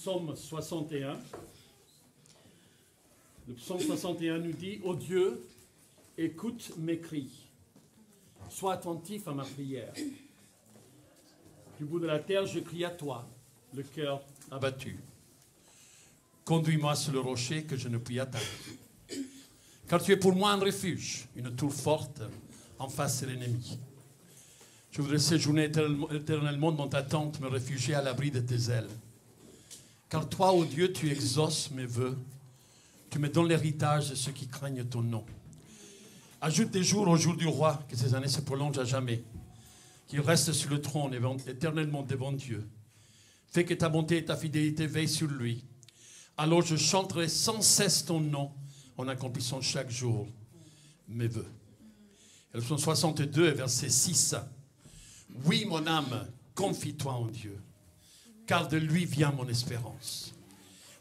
psaume 61. Le psaume 61 nous dit « Ô Dieu, écoute mes cris, sois attentif à ma prière. Du bout de la terre, je crie à toi, le cœur abattu. Conduis-moi sur le rocher que je ne puis atteindre. Car tu es pour moi un refuge, une tour forte en face de l'ennemi. Je voudrais séjourner éternellement dans ta tente, me réfugier à l'abri de tes ailes. Car toi, ô Dieu, tu exauces mes vœux. Tu me donnes l'héritage de ceux qui craignent ton nom. Ajoute des jours au jour du roi, que ces années se prolongent à jamais. Qu'il reste sur le trône éternellement devant Dieu. Fais que ta bonté et ta fidélité veillent sur lui. Alors je chanterai sans cesse ton nom en accomplissant chaque jour mes vœux. Et le psaume 62, verset 6. Oui, mon âme, confie-toi en Dieu, car de lui vient mon espérance.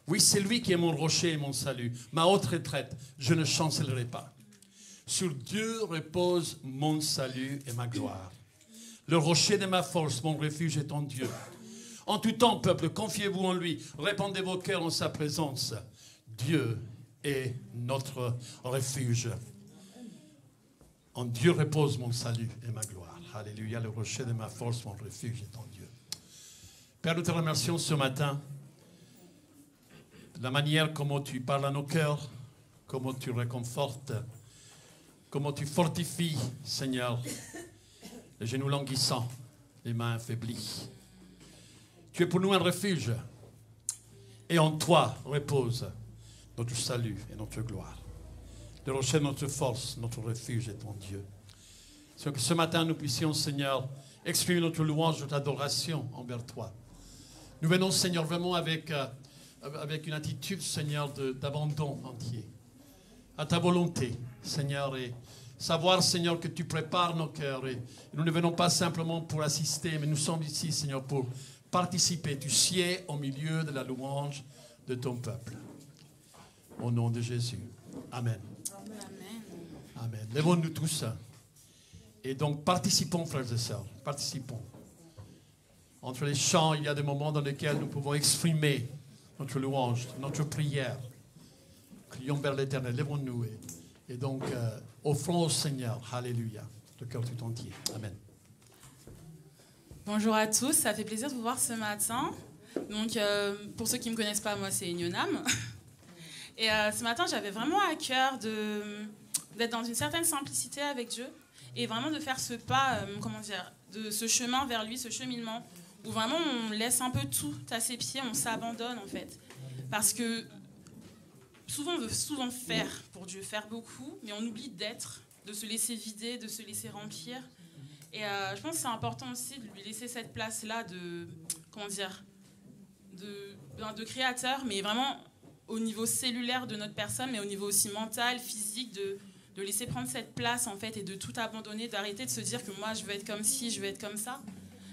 Oui, c'est lui qui est mon rocher et mon salut, ma haute retraite, je ne chancellerai pas. Sur Dieu repose mon salut et ma gloire. Le rocher de ma force, mon refuge est en Dieu. En tout temps, peuple, confiez-vous en lui, répandez vos cœurs en sa présence. Dieu est notre refuge. En Dieu repose mon salut et ma gloire. Alléluia, le rocher de ma force, mon refuge est en Dieu. Père, nous te remercions ce matin de la manière comment tu parles à nos cœurs, comment tu réconfortes, comment tu fortifies, Seigneur, les genoux languissants, les mains affaiblies. Tu es pour nous un refuge, et en toi repose notre salut et notre gloire. Le rocher de notre force, notre refuge est en Dieu. C'est que ce matin, nous puissions, Seigneur, exprimer notre louange, notre adoration envers toi. Nous venons, Seigneur, vraiment avec une attitude, Seigneur, d'abandon entier. À ta volonté, Seigneur, et savoir, Seigneur, que tu prépares nos cœurs. Et nous ne venons pas simplement pour assister, mais nous sommes ici, Seigneur, pour participer. Tu sieds au milieu de la louange de ton peuple. Au nom de Jésus. Amen. Amen. Amen. Lèvons-nous tous. Et donc, participons, frères et sœurs. Participons. Entre les chants, il y a des moments dans lesquels nous pouvons exprimer notre louange, notre prière. Crions vers l'Éternel. Lèvons-nous et donc offrons au Seigneur. Alléluia. Le cœur tout entier. Amen. Bonjour à tous, ça fait plaisir de vous voir ce matin. Donc, pour ceux qui ne me connaissent pas, moi, c'est Yonam. Et ce matin, j'avais vraiment à cœur d'être dans une certaine simplicité avec Dieu et vraiment de faire ce pas, de ce chemin vers lui, ce cheminement, où vraiment on laisse un peu tout à ses pieds, on s'abandonne en fait. Parce que souvent, on veut faire pour Dieu, faire beaucoup, mais on oublie d'être, de se laisser vider, de se laisser remplir. Et je pense que c'est important aussi de lui laisser cette place-là de créateur, mais vraiment au niveau cellulaire de notre personne, mais au niveau aussi mental, physique, de laisser prendre cette place en fait et de tout abandonner, d'arrêter de se dire que moi je veux être comme ci, je veux être comme ça,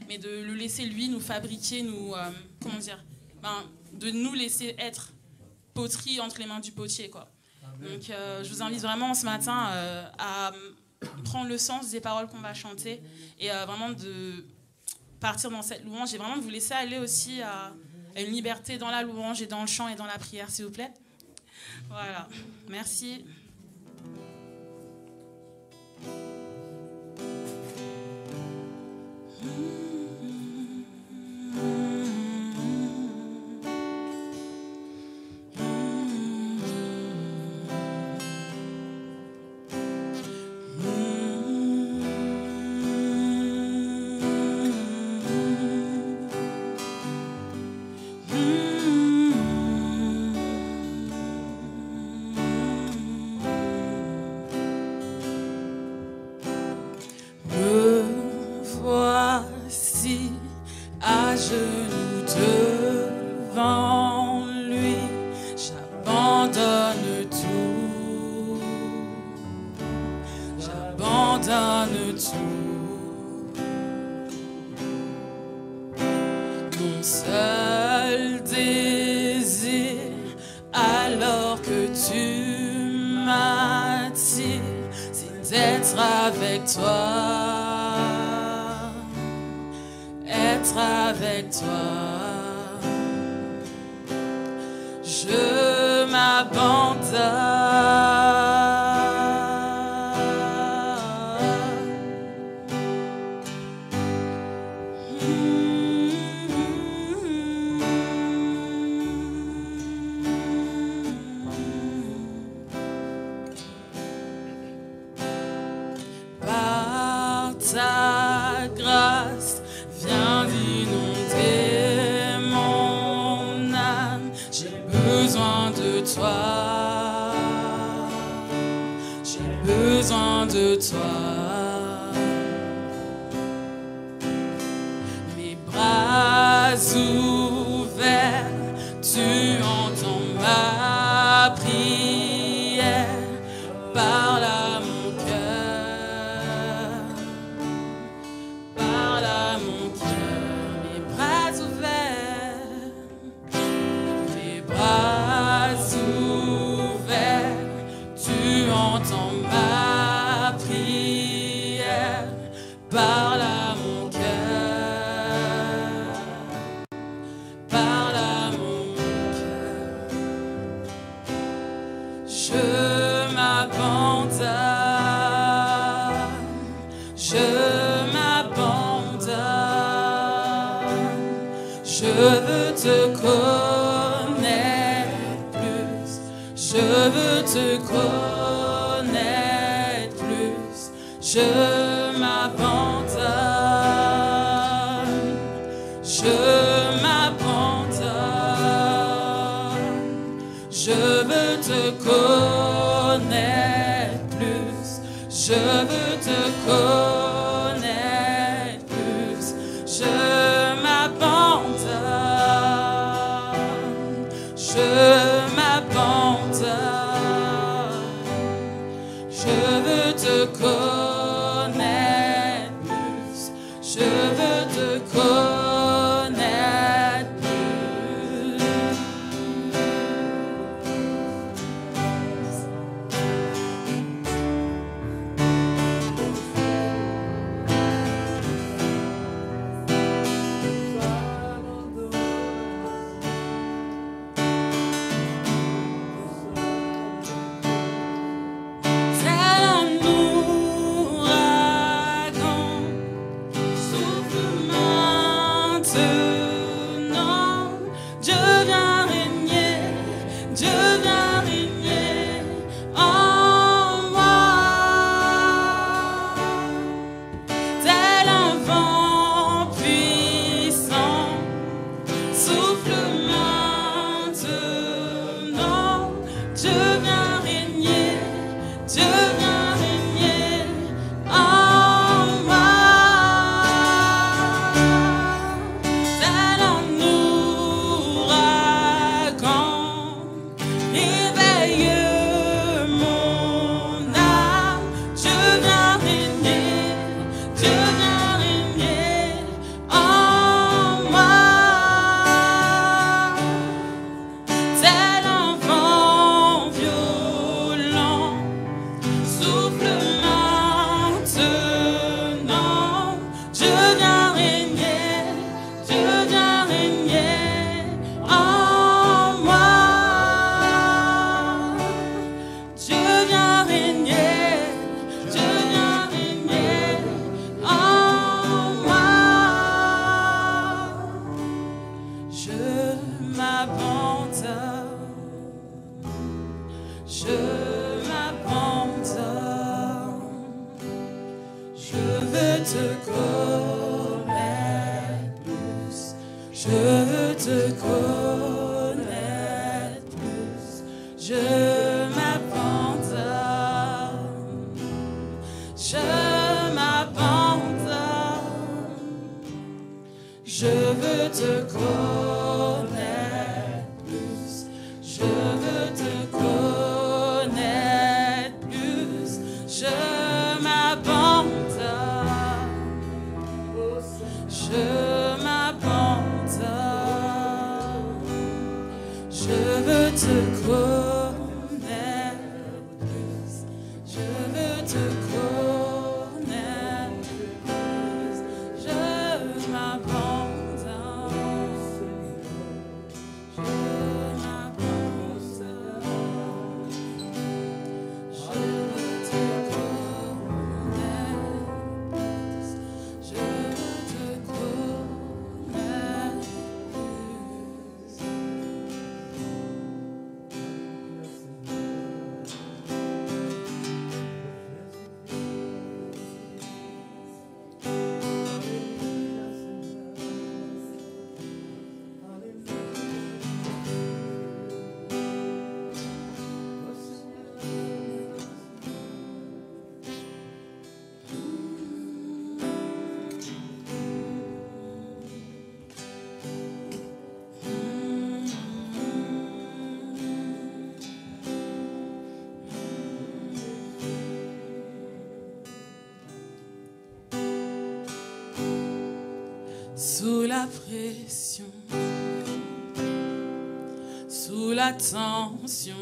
mais de le laisser lui nous fabriquer, de nous laisser être poterie entre les mains du potier, quoi. Donc je vous invite vraiment ce matin à prendre le sens des paroles qu'on va chanter et vraiment de partir dans cette louange et vraiment de vous laisser aller aussi à une liberté dans la louange et dans le chant et dans la prière, s'il vous plaît. Voilà, merci. Être avec toi. je m'abandonne. Ta grâce vient d'inonder mon âme. J'ai besoin de toi. J'ai besoin de toi. Mes bras ouverts, tu entends ma prière. Parle à mon cœur. Parle à mon cœur, mes bras ouverts, mes bras ouverts, tu entends ma prière. Parle à mon cœur, parle à mon cœur. Je m'abandonne, je veux te connaître plus, je veux te connaître plus, je m'abandonne, je m'abandonne, je veux te connaître plus, je veux te connaître plus, je m'abandonne, je m'abandonne, je veux te connaître plus, je veux te connaître plus. la pression, sous la tension,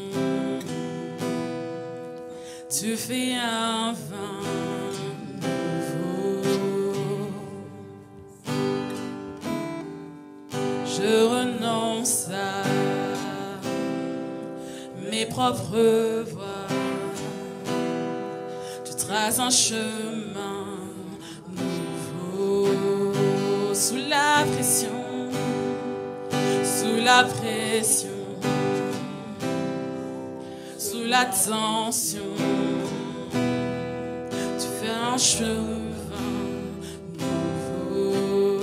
tu fais un vin nouveau. Je renonce à mes propres voies. Tu traces un chemin nouveau. Sous la pression, sous la pression, sous la tension, tu fais un chemin nouveau.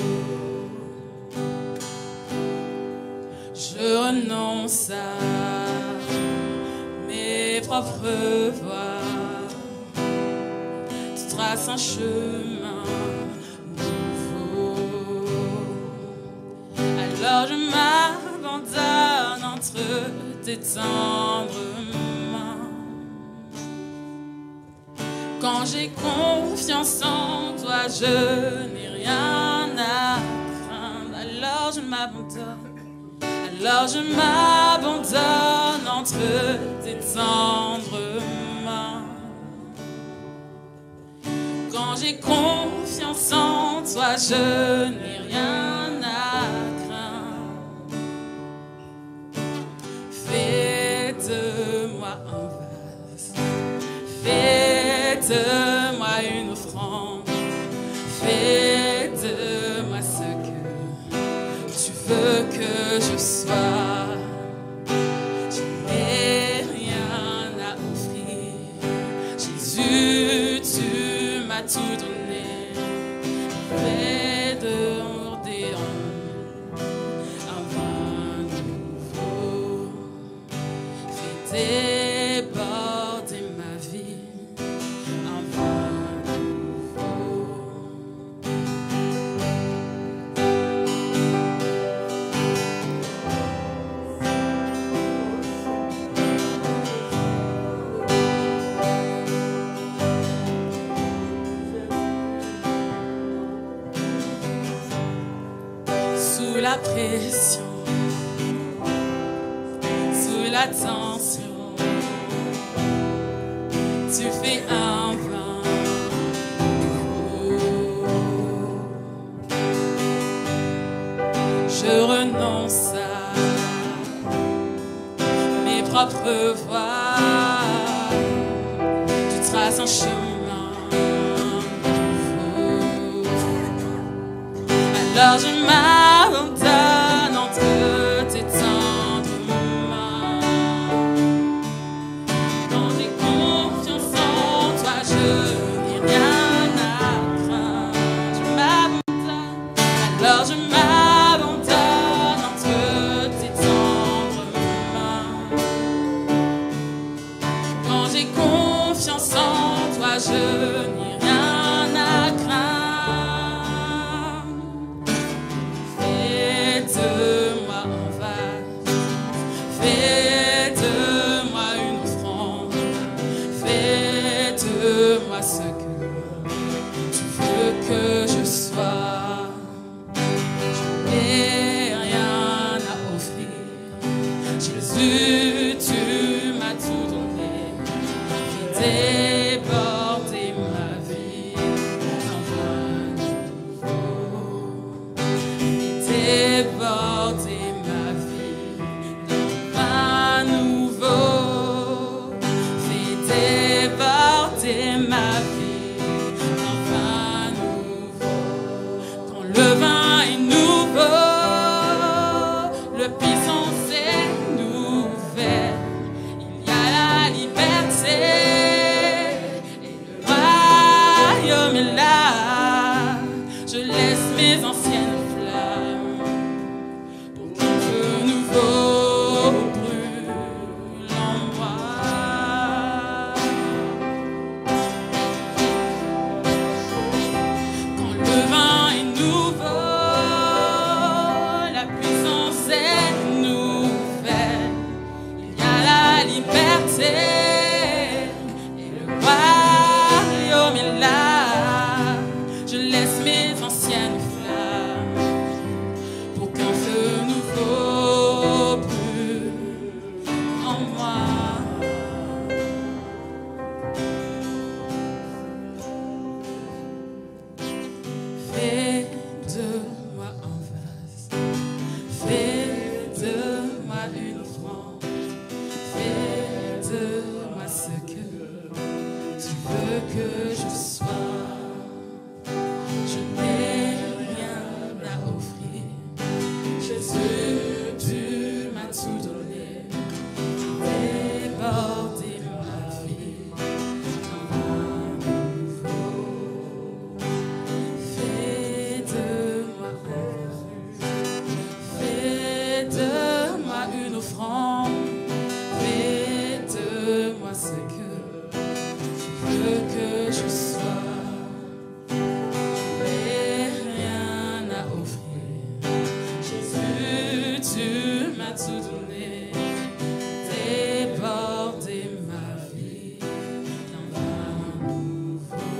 Je renonce à mes propres voies. Tu traces un chemin nouveau. Alors je m'abandonne entre tes tendres mains. Quand j'ai confiance en toi, je n'ai rien à craindre. Alors je m'abandonne. Alors je m'abandonne entre tes tendres mains. Quand j'ai confiance en toi, je n'ai rien à craindre. Fais de moi un vase, fais de moi une offrande, fais de moi ce que tu veux que je sois. Je n'ai rien à offrir. Jésus, tu m'as tout donné. Fais de Odéon un vin nouveau. Fais déborder ma vie un vin nouveau. Sous la pression, sous la tension, tu fais un vin nouveau. Je renonce à mes propres voies. Tu traces un chemin nouveau. Alors je m'abandonne entre tes tendres mains. Quand j'ai confiance en toi, je n'ai rien à craindre. Je m'abandonne. Alors je m'abandonne entre tes tendres mains. Quand j'ai confiance en toi, je n'ai rien à craindre. Fais de moi une offrande, fais de moi ce que tu veux que je sois. Je n'ai rien à offrir, Jésus, tu m'as tout donné, déborder ma vie d'un vin nouveau,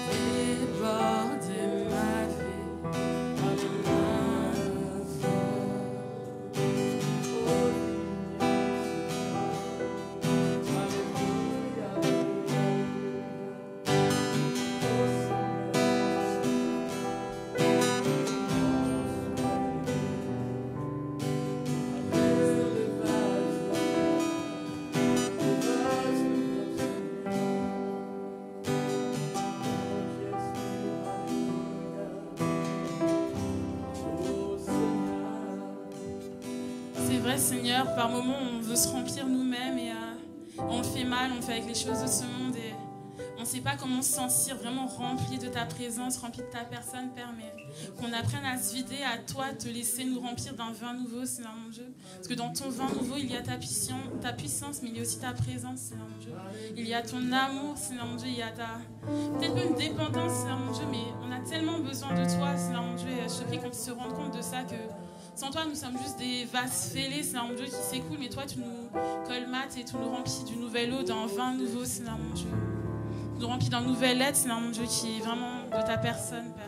déborder ma vie d'un vin nouveau. C'est vrai, Seigneur, par moments on veut se remplir nous-mêmes et on le fait mal, on le fait avec les choses de ce monde et on ne sait pas comment se sentir vraiment rempli de ta présence, rempli de ta personne, Père, mais qu'on apprenne à se vider, à toi, te laisser nous remplir d'un vin nouveau, Seigneur mon Dieu. Parce que dans ton vin nouveau, il y a ta puissance, mais il y a aussi ta présence, Seigneur mon Dieu. Il y a ton amour, Seigneur mon Dieu, il y a peut-être une dépendance, Seigneur mon Dieu, mais on a tellement besoin de toi, Seigneur mon Dieu, et je te prie qu'on puisse se rendre compte de ça, que sans toi, nous sommes juste des vases fêlés, Seigneur mon Dieu, qui s'écoulent, mais toi, tu nous colmates et tu nous remplis du nouvel eau, d'un vin nouveau, Seigneur mon Dieu. Tu nous remplis d'un nouvel être, Seigneur mon Dieu, qui est vraiment de ta personne, Père.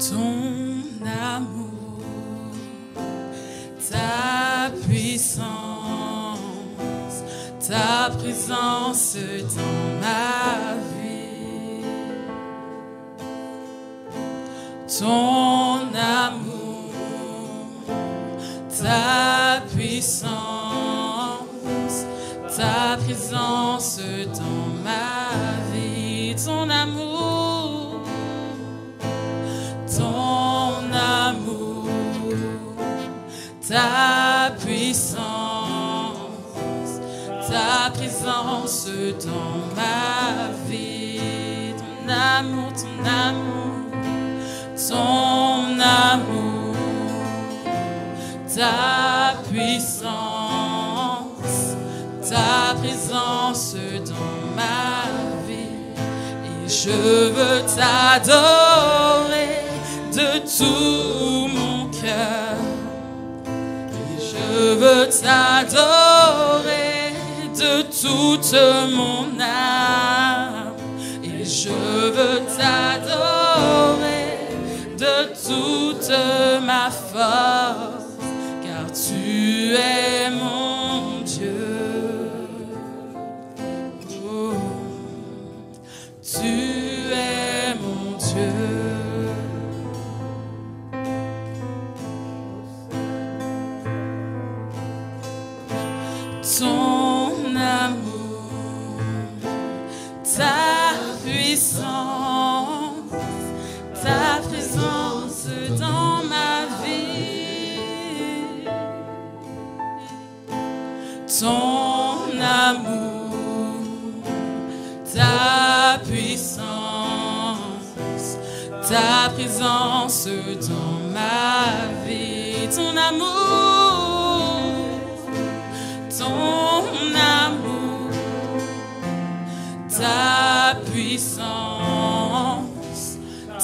Ton amour, ta puissance, ta présence dans ma vie. Ton amour, ta puissance, ta présence dans ma vie. Ton amour, ton amour, ta puissance, ta présence dans ma vie. Ton amour, ton amour, ton amour, ta puissance, ta présence dans ma vie. Et je veux t'adorer de tout mon cœur, et je veux t'adorer de toute mon âme, et je veux t'adorer de toute ma force, car tu es mon Dieu. Oh, tu es mon Dieu. Ton amour, ta puissance, ta présence dans ma vie. Ton amour, ta puissance, ta présence dans ma vie. Ton amour, ton amour, ta puissance,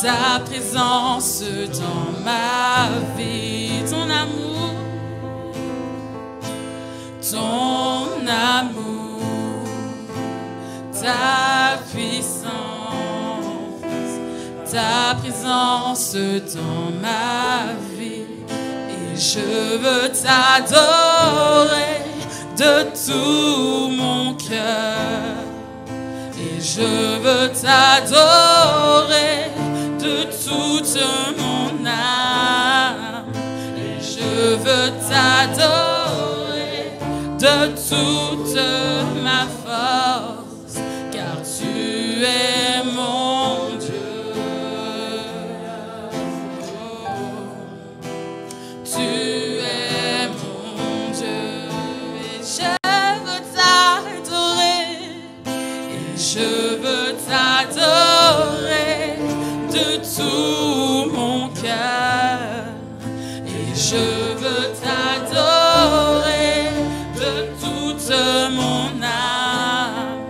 ta présence dans ma vie. Ton amour, ton amour, ta puissance, ta présence dans ma vie. Et je veux t'adorer de tout mon cœur, et je veux t'adorer de toute mon âme, et je veux t'adorer de toute ma force, car tu es mon Dieu. Tu es mon Dieu et je veux t'adorer, et je veux t'adorer de tout mon cœur, et je veux t'adorer de toute mon âme,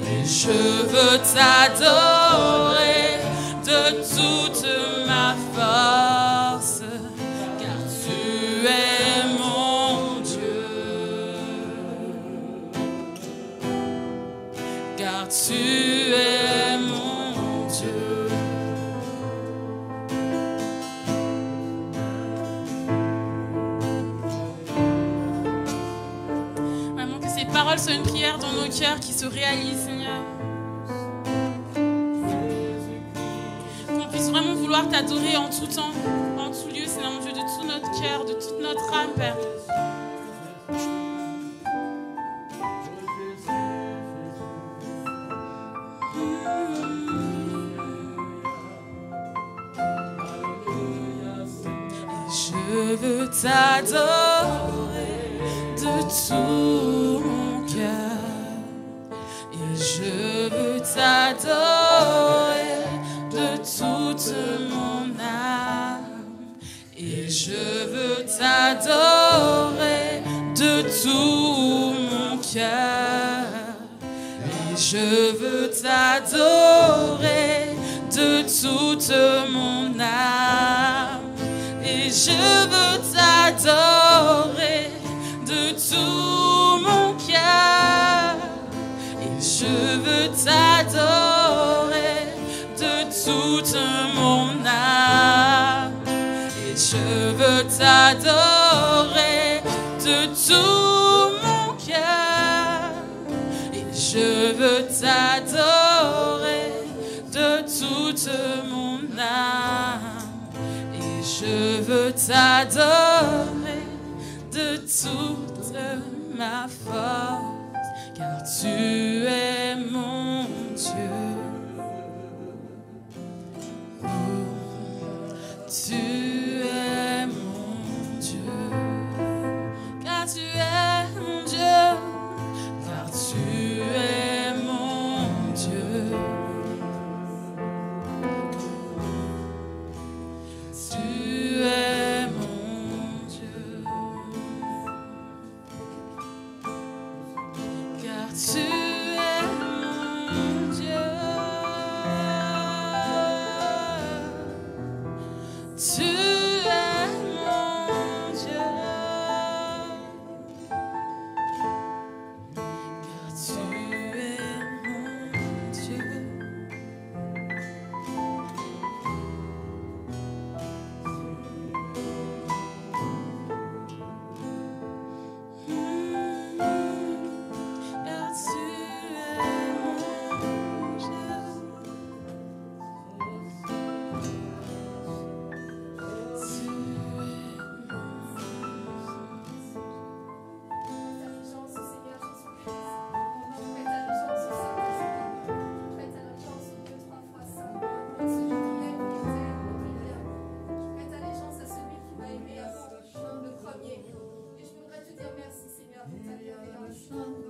et je veux t'adorer de toute ma force, car tu es mon Dieu, car tu es mon Dieu. Vraiment que ces paroles soient une prière dans nos cœurs qui se réalisent, Seigneur. Qu'on puisse vraiment vouloir t'adorer en tout temps, en tout lieu, Seigneur mon Dieu, de tout notre cœur, de toute notre âme, Père. Je veux t'adorer de tout mon cœur, et je veux t'adorer de toute mon âme, et je veux t'adorer de tout mon cœur, et je veux t'adorer de toute mon âme. Et je veux t'adorer de tout mon cœur, et je veux t'adorer de toute mon âme, et je veux t'adorer de tout mon cœur, et je veux t'adorer de toute mon âme. Je veux t'adorer de toute ma force, car tu es mon Dieu. Oh, tu es mon Dieu, car tu es mon Dieu, car tu es mon Dieu. Tu es mon Dieu, car tu es mon Dieu, tu es mon Dieu, car tu es mon Dieu.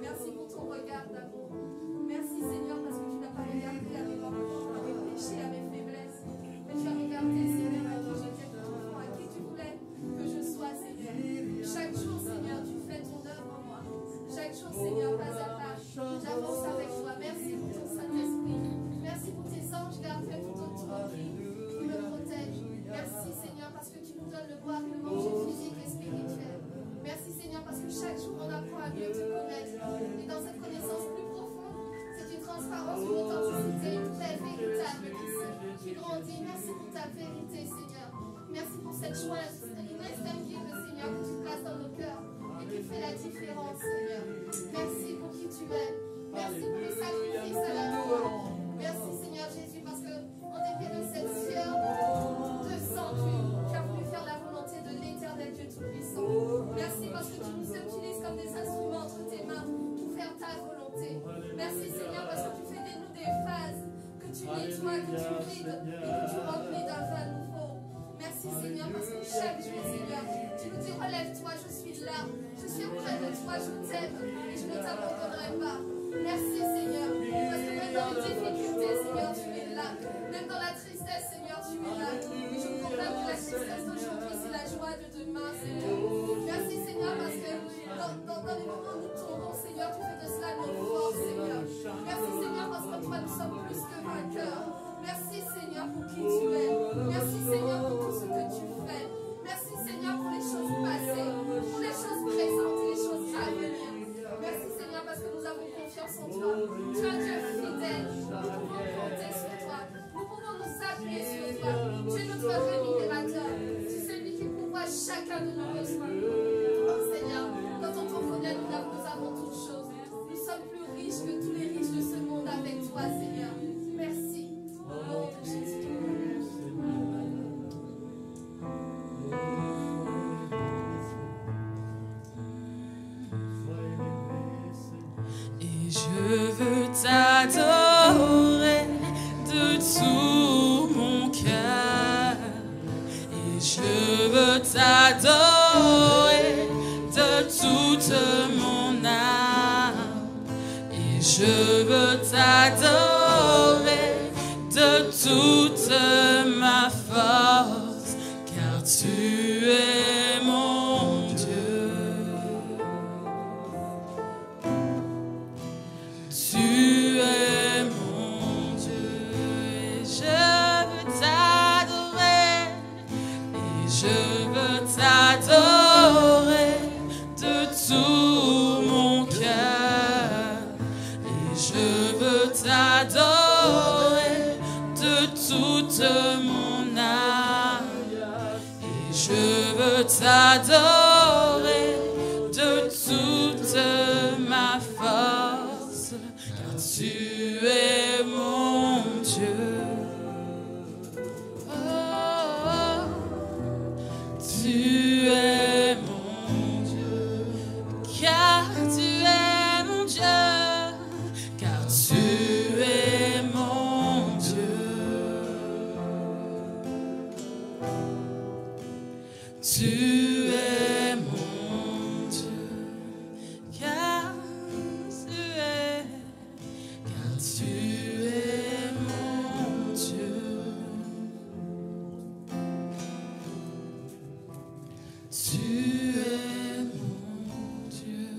Merci pour ton regard d'amour. Merci Seigneur parce que tu n'as pas regardé à mes manquements, à mes péchés, à mes faiblesses. Mais tu as regardé Seigneur à qui j'étais profond, à qui tu voulais que je sois Seigneur. Chaque jour Seigneur tu fais ton œuvre en moi. Chaque jour Seigneur pas à pas j'avance avec toi. Merci pour ton Saint-Esprit. Merci pour tes anges gardiens tout autour qui me protègent. Merci Seigneur parce que tu nous donnes le boire et le manger physique et spirituel. Merci Seigneur parce que chaque jour on apprend à mieux te connaître. Et dans cette connaissance plus profonde, c'est une transparence, une authenticité, une paix véritable qui grandit. Merci pour ta vérité Seigneur. Merci pour cette joie inextinguible Seigneur que tu places dans nos cœurs et qui fait la différence Seigneur. Merci pour qui tu es. Merci pour le sacrifice à la croix. Merci Seigneur Jésus parce que en dépit de cette sueur de sang, tu as voulu faire la volonté de l'Éternel Dieu Tout-Puissant. Merci parce que tu nous utilises comme des instruments toi, je suis là. Je suis auprès de toi, je t'aime et je ne t'abandonnerai pas. Merci Seigneur, parce que même dans les difficultés, Seigneur, tu es là. Même dans la tristesse, Seigneur, tu es là. Et je proclame que la tristesse d'aujourd'hui, c'est la joie de demain, Seigneur. Merci Seigneur, parce que dans les moments où nous tombons, Seigneur, tu fais de cela notre force, Seigneur. Merci Seigneur, parce que toi, nous sommes plus que vainqueurs. Merci Seigneur pour qui tu es. Merci Seigneur pour tout ce que tu fais. Merci Seigneur pour les choses passées, pour les choses présentes et les choses à venir. Merci Seigneur parce que nous avons confiance en toi. Tu es un Dieu fidèle. Nous pouvons compter sur toi. Nous pouvons nous appuyer sur toi. Tu es notre rémunérateur. Tu es celui qui pourvoit chacun de nos besoins. Seigneur, quand on te connaît, nous avons toutes choses. Nous sommes plus riches que tous les riches de ce monde avec toi, Seigneur. Merci. Au nom de Jésus. Et je veux t'adorer de tout mon cœur. Et je veux t'adorer de toute mon âme. Et je veux t'adorer de toute ma force, car tu es mon Dieu. Tu es mon Dieu et je veux t'adorer. Et je veux t'adorer de tout mon cœur. Et je veux t'adorer de toute mon âme. Et je veux t'adorer de toute ma force, car tu es mon Dieu. Oh, tu es mon Dieu, car tu es mon Dieu, car tu es mon Dieu. Tu es mon Dieu, car tu es mon Dieu. Tu es mon Dieu.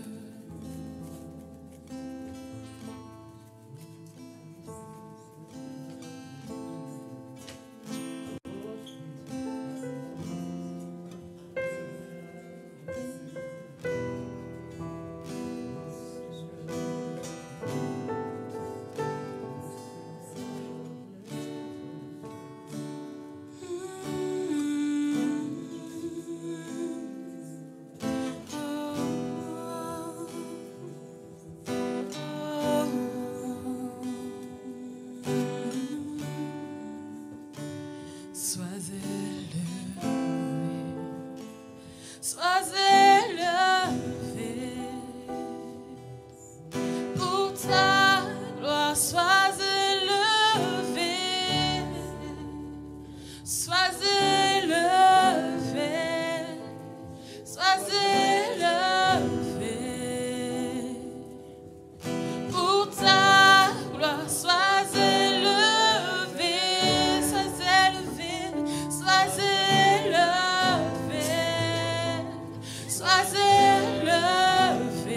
Sois élevé, sois élevé, pour ta gloire, sois élevé, sois élevé, sois élevé, pour ta gloire, sois élevé, sois élevé. Sois élevé, sois élevé,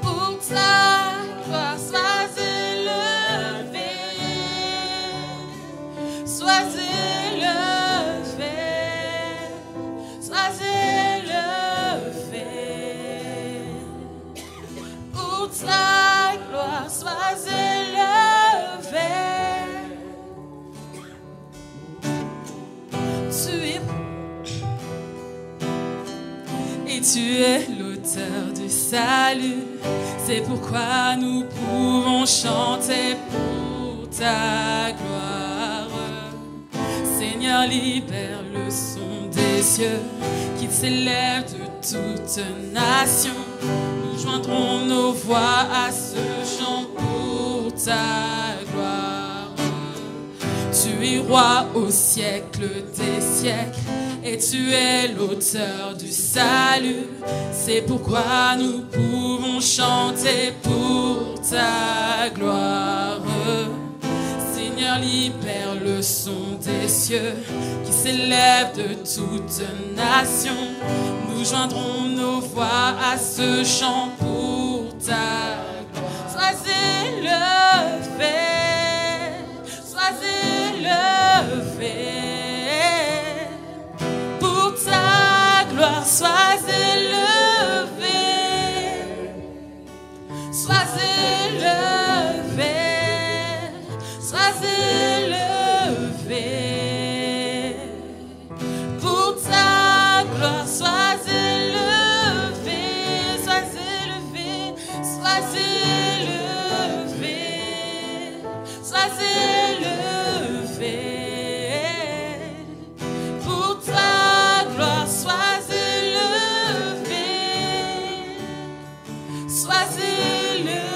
pour ta gloire, sois élevé, sois élevé, sois élevé, pour ta gloire, sois élevé. Tu es et tu es l'auteur du salut. C'est pourquoi nous pouvons chanter pour ta gloire. Seigneur, libère le son des cieux qui s'élève de toute nation. Nous joindrons nos voix à ce chant pour ta gloire. Tu es roi au siècle des siècles, et tu es l'auteur du salut. C'est pourquoi nous pouvons chanter pour ta gloire. Seigneur, libère le son des cieux qui s'élève de toute nation. Nous joindrons nos voix à ce chant pour ta gloire. Sois élevé, sois élevé. Pour ta gloire, sois élevé, sois élevé, sois élevé. Pour ta gloire, sois élevé, sois élevé, sois élevé, sois élevé. Pour ta gloire, sois élevé, sois élevé,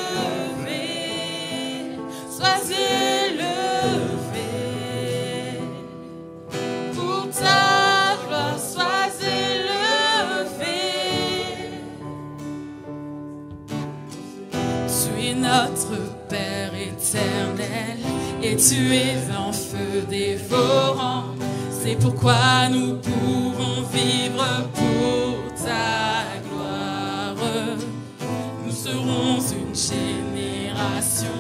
sois élevé. Pour ta gloire, sois élevé. Tu es notre Père éternel et tu es un feu dévorant. C'est pourquoi nous pouvons vivre pour ta gloire. Nous serons une génération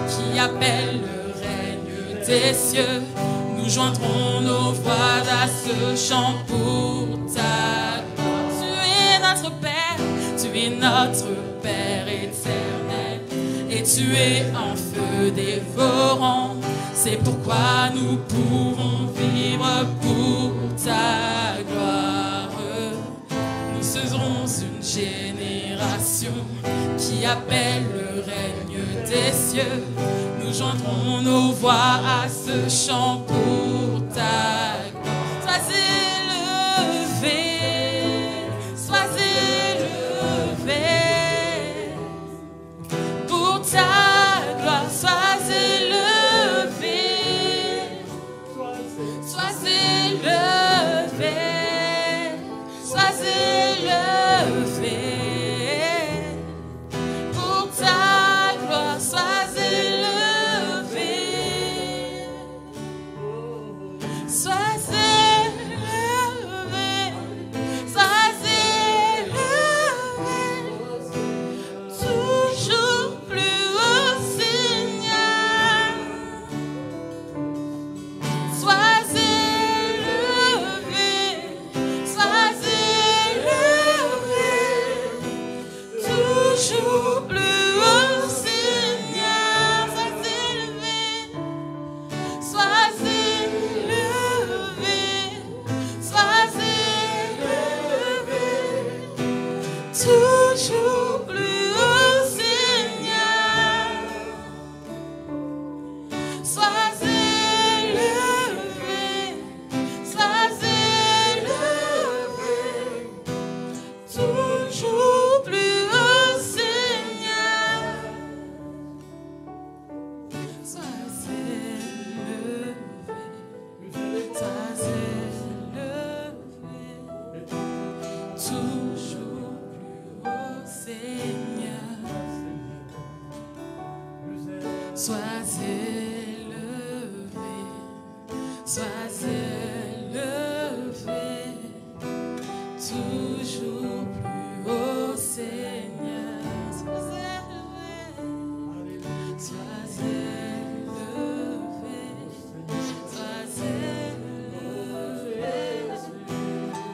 qui appelle le règne des cieux. Nous joindrons nos voix à ce chant pour ta gloire. Tu es notre Père, tu es notre Père éternel et tu es un feu dévorant. C'est pourquoi nous pouvons vivre pour ta gloire. Nous serons une génération qui appelle le règne des cieux. Nous joindrons nos voix à ce chant pour ta gloire. Sois élevé, sois élevé. Pour ta gloire, sois élevé, sois élevé, sois élevé. Pour ta gloire, sois élevé, sois élevé, sois élevé. Toujours plus haut, Seigneur. Sois élevé, sois élevé. Toujours plus haut, Seigneur. Sois élevé, sois élevé, sois élevé. Toujours plus haut, Seigneur. Sois élevé, sois élevé. Toujours plus haut, Seigneur. Sois élevé, sois élevé. Toujours plus haut, Seigneur. Sois élevé, sois élevé. Toujours plus haut, Seigneur. Sois élevé, sois élevé, sois élevé.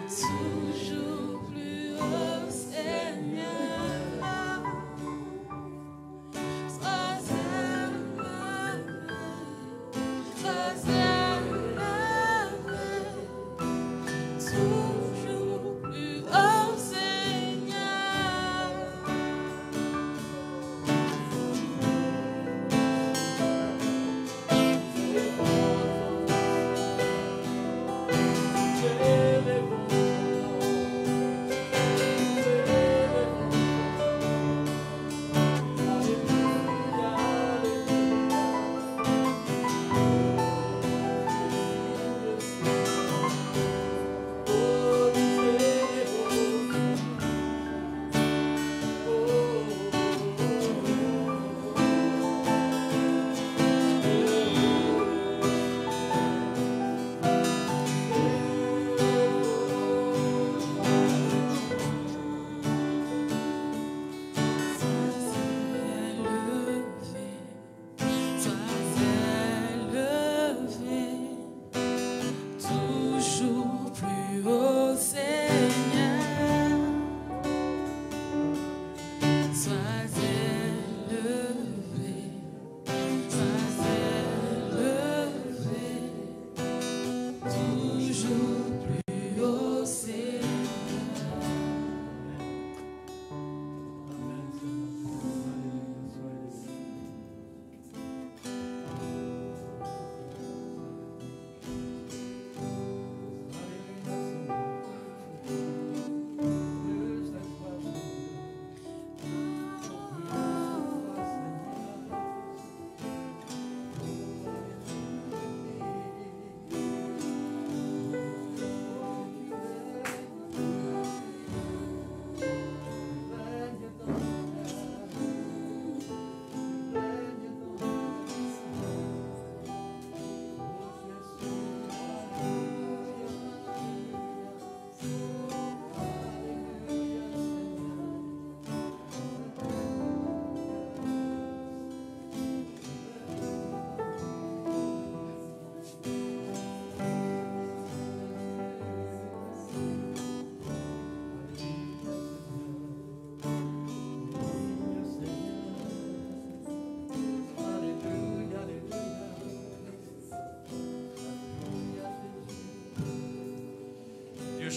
Toujours plus haut, Seigneur. Sois élevé, sois élevé. Toujours plus haut, Seigneur.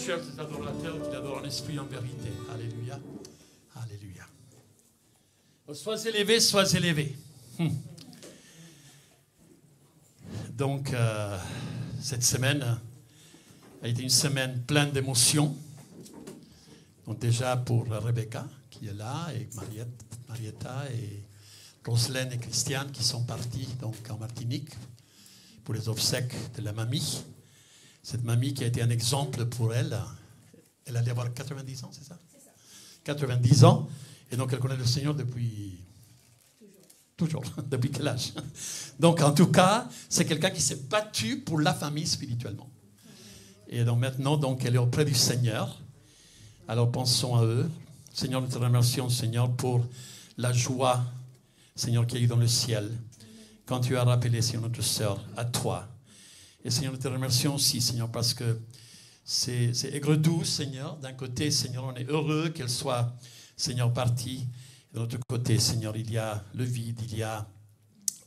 cherche des adorateurs qui l'adorent en esprit et en vérité. Alléluia. Alléluia. Sois élevé, sois élevé. Donc, cette semaine a été une semaine pleine d'émotions. Donc déjà pour Rebecca, qui est là, et Marietta, et Roselaine et Christiane, qui sont partis donc, en Martinique pour les obsèques de la mamie. Cette mamie qui a été un exemple pour elle. Elle allait avoir 90 ans, c'est ça? C'est ça. 90 ans. Et donc elle connaît le Seigneur depuis... Toujours. Depuis quel âge? Donc en tout cas, c'est quelqu'un qui s'est battu pour la famille spirituellement. Et donc maintenant, donc, elle est auprès du Seigneur. Alors pensons à eux. Seigneur, nous te remercions, Seigneur, pour la joie, Seigneur, qu'il y a eu dans le ciel. Quand tu as rappelé, Seigneur, notre sœur, à toi. Et Seigneur, nous te remercions aussi, Seigneur, parce que c'est aigre-doux, Seigneur. D'un côté, Seigneur, on est heureux qu'elle soit, Seigneur, partie. De l'autre côté, Seigneur, il y a le vide, il y a...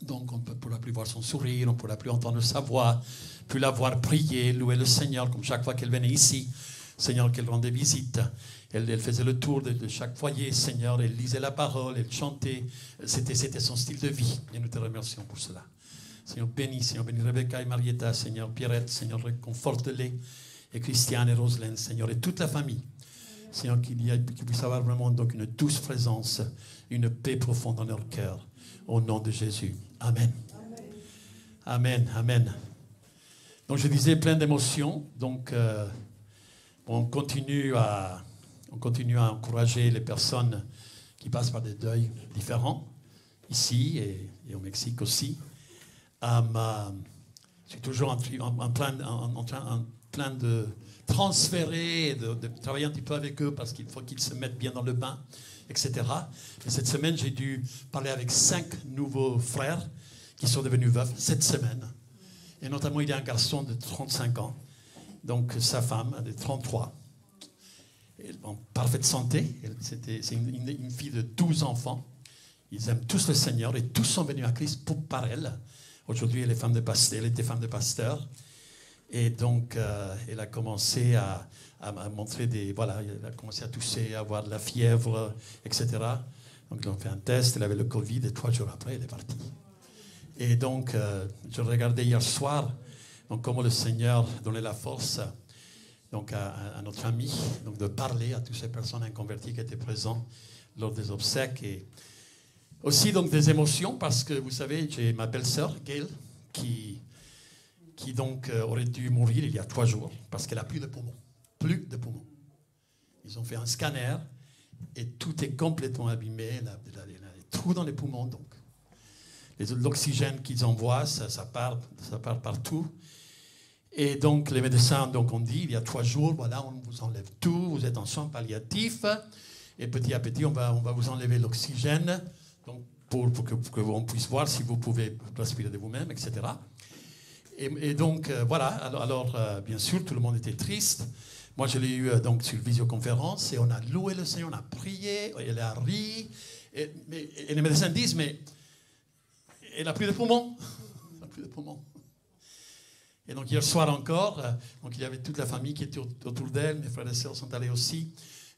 Donc, on ne pourra plus voir son sourire, on ne pourra plus entendre sa voix, plus la voir prier, louer le Seigneur, comme chaque fois qu'elle venait ici. Seigneur, qu'elle rendait visite. Elle faisait le tour de chaque foyer, Seigneur. Elle lisait la parole, elle chantait. C'était son style de vie. Et nous te remercions pour cela. Seigneur, bénis Rebecca et Marietta, Seigneur, Pierrette, Seigneur, réconforte-les. Et Christiane et Roselaine, Seigneur, et toute la famille. Seigneur, qu'il puisse avoir vraiment donc une douce présence, une paix profonde dans leur cœur. Au nom de Jésus. Amen. Amen. Amen. Donc, je disais plein d'émotions. Donc, on continue à encourager les personnes qui passent par des deuils différents, ici et au Mexique aussi. Je suis toujours en train de transférer, de travailler un petit peu avec eux parce qu'il faut qu'ils se mettent bien dans le bain, etc. Et cette semaine, j'ai dû parler avec 5 nouveaux frères qui sont devenus veufs cette semaine. Et notamment, il y a un garçon de 35 ans, donc sa femme de 33, en parfaite santé. C'est une fille de 12 enfants. Ils aiment tous le Seigneur et tous sont venus à Christ par elle. Aujourd'hui, elle était femme de pasteur. Et donc, elle a commencé à montrer elle a commencé à tousser, à avoir de la fièvre, etc. Donc, ils ont fait un test, elle avait le Covid, et 3 jours après, elle est partie. Et donc, je regardais hier soir, donc, comment le Seigneur donnait la force donc, à notre ami, donc, de parler à toutes ces personnes inconverties qui étaient présentes lors des obsèques. Et aussi, donc, des émotions, parce que, vous savez, j'ai ma belle-sœur, Gail, qui donc aurait dû mourir il y a 3 jours parce qu'elle n'a plus de poumons. Plus de poumons. Ils ont fait un scanner et tout est complètement abîmé. Elle a des trous dans les poumons. Donc, l'oxygène qu'ils envoient, ça part partout. Et donc, les médecins ont dit, il y a 3 jours, voilà, on vous enlève tout, vous êtes en soins palliatifs. Et petit à petit, on va vous enlever l'oxygène donc, pour que on puisse voir si vous pouvez respirer de vous-même, etc. Et donc, voilà, alors bien sûr, tout le monde était triste. Moi, je l'ai eu donc, sur visioconférence et on a loué le Seigneur, on a prié, elle a ri. Et les médecins disent, mais elle n'a plus de poumons. Elle n'a plus de poumons. Et donc, hier soir encore, donc, il y avait toute la famille qui était autour d'elle, mes frères et sœurs sont allés aussi.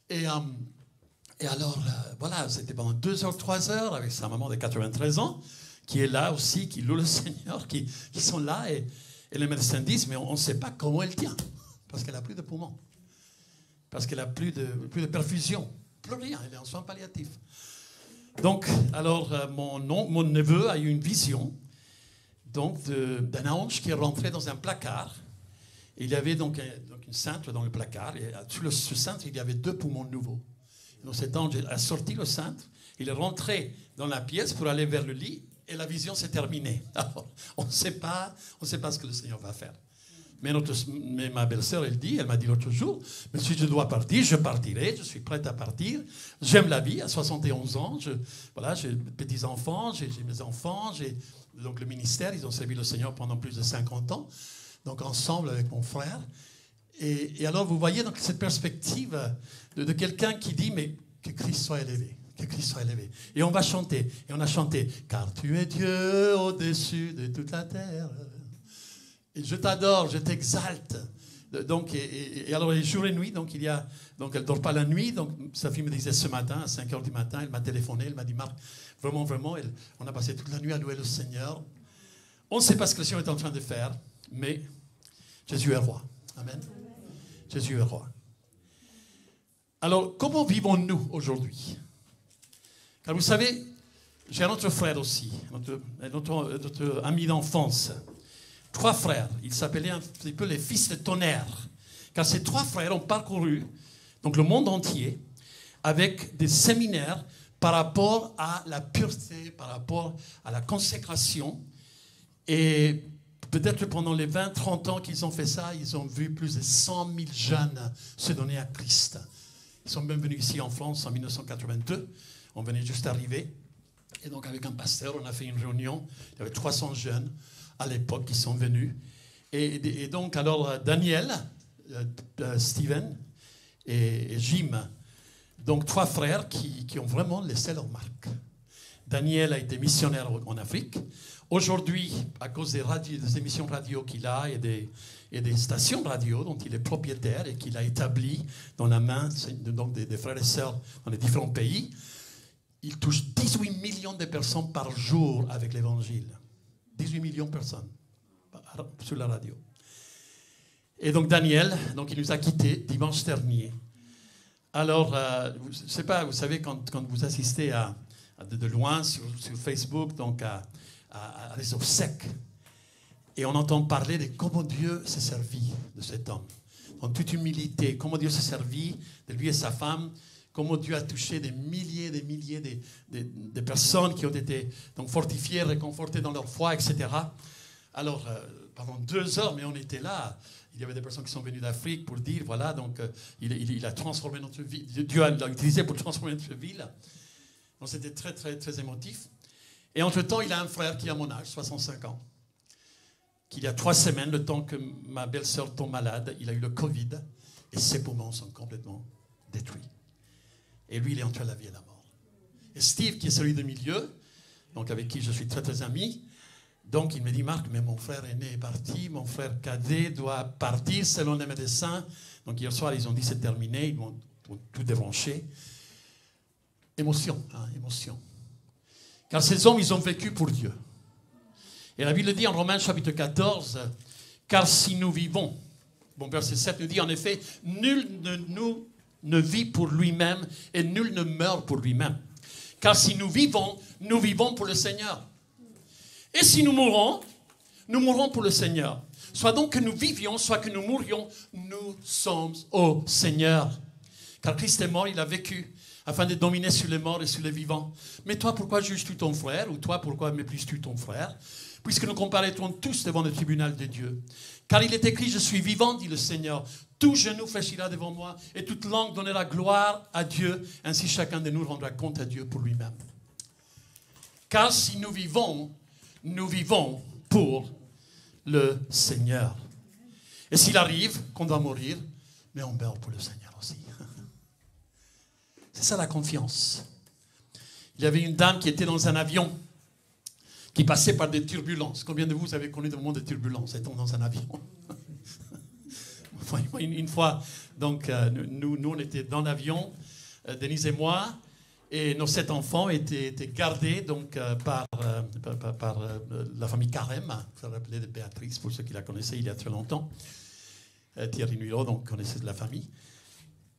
Et alors, voilà, c'était pendant 2 heures, 3 heures avec sa maman de 93 ans. Qui est là aussi, qui loue le Seigneur, qui sont là. Et les médecins disent, mais on ne sait pas comment elle tient. Parce qu'elle n'a plus de poumons. Parce qu'elle n'a plus de perfusion. Plus rien, elle est en soins palliatifs. Donc, alors, mon neveu a eu une vision donc, d'un ange qui est rentré dans un placard. Et il y avait donc une cintre dans le placard. Et sur ce cintre, il y avait 2 poumons nouveaux. Donc cet ange a sorti le cintre. Il est rentré dans la pièce pour aller vers le lit. Et la vision s'est terminée. Alors, on ne sait pas ce que le Seigneur va faire. Mais ma belle-sœur, elle m'a dit l'autre jour, mais si je dois partir, je partirai, je suis prête à partir. J'aime la vie, à 71 ans, j'ai des petits-enfants, j'ai mes enfants, j'ai donc le ministère, ils ont servi le Seigneur pendant plus de 50 ans, donc ensemble avec mon frère. Et alors, vous voyez donc cette perspective de quelqu'un qui dit, mais que Christ soit élevé. Que Christ soit élevé. Et on va chanter. Et on a chanté. Car tu es Dieu au-dessus de toute la terre. Et je t'adore, je t'exalte. Donc, et alors, jour et nuit, donc, elle ne dort pas la nuit. Donc, sa fille me disait ce matin, à 5 h du matin, elle m'a téléphoné, elle m'a dit, Marc, vraiment, on a passé toute la nuit à louer le Seigneur. On ne sait pas ce que le Seigneur est en train de faire, mais Jésus est roi. Amen. Jésus est roi. Alors, comment vivons-nous aujourd'hui? Car vous savez, j'ai un autre frère aussi, notre ami d'enfance. 3 frères. Ils s'appelaient un petit peu les fils de tonnerre. Car ces 3 frères ont parcouru donc, le monde entier avec des séminaires par rapport à la pureté, par rapport à la consécration. Et peut-être pendant les 20-30 ans qu'ils ont fait ça, ils ont vu plus de 100 000 jeunes se donner à Christ. Ils sont même venus ici en France en 1982. On venait juste d'arriver. Et donc avec un pasteur, on a fait une réunion. Il y avait 300 jeunes à l'époque qui sont venus. Et donc alors Daniel, Steven et Jim, donc 3 frères qui ont vraiment laissé leur marque. Daniel a été missionnaire en Afrique. Aujourd'hui, à cause des émissions radio qu'il a et des stations radio dont il est propriétaire et qu'il a établi dans la main donc des frères et sœurs dans les différents pays, il touche 18 millions de personnes par jour avec l'évangile. 18 millions de personnes sur la radio. Et donc Daniel, donc il nous a quittés dimanche dernier. Alors, je ne sais pas, vous savez, quand vous assistez de loin sur Facebook, donc à des obsèques, et on entend parler de comment Dieu s'est servi de cet homme, en toute humilité, comment Dieu s'est servi de lui et sa femme, comment Dieu a touché des milliers de personnes qui ont été donc fortifiées, réconfortées dans leur foi, etc. Alors, pendant 2 heures, mais on était là. Il y avait des personnes qui sont venues d'Afrique pour dire, voilà, donc il a transformé notre vie. Dieu l'a utilisé pour transformer notre ville. Donc, c'était très, très, très émotif. Et entre-temps, il a un frère qui a mon âge, 65 ans, qu'il y a 3 semaines, le temps que ma belle-sœur tombe malade, il a eu le Covid, et ses poumons sont complètement détruits. Et lui, il est entre la vie et la mort. Et Steve, qui est celui de milieu, donc avec qui je suis très, très ami, donc il me dit, Marc, mais mon frère aîné est parti, mon frère cadet doit partir selon les médecins. Donc hier soir, ils ont dit, c'est terminé, ils vont tout débrancher. Émotion, émotion. Car ces hommes, ils ont vécu pour Dieu. Et la Bible dit en Romains chapitre 14, car si nous vivons, bon, verset 7 nous dit, en effet, nul ne vit pour lui-même et nul ne meurt pour lui-même. Car si nous vivons pour le Seigneur. Et si nous mourons pour le Seigneur. Soit donc que nous vivions, soit que nous mourions, nous sommes au Seigneur. Car Christ est mort, il a vécu, afin de dominer sur les morts et sur les vivants. Mais toi, pourquoi juges-tu ton frère? Ou toi, pourquoi méprises-tu ton frère? Puisque nous comparaîtrons tous devant le tribunal de Dieu. Car il est écrit, je suis vivant, dit le Seigneur. Tout genou fléchira devant moi, et toute langue donnera gloire à Dieu. Ainsi chacun de nous rendra compte à Dieu pour lui-même. Car si nous vivons pour le Seigneur. Et s'il arrive qu'on doit mourir, mais on meurt pour le Seigneur aussi. C'est ça la confiance. Il y avait une dame qui était dans un avion, qui passait par des turbulences. Combien de vous avez connu des moments de turbulences étant dans un avion? Une fois, donc, nous, on était dans l'avion, Denise et moi, et nos 7 enfants étaient gardés donc, par la famille Carême, ça s'appelait de Béatrice, pour ceux qui la connaissaient il y a très longtemps. Thierry Nuillot, donc, connaissait de la famille.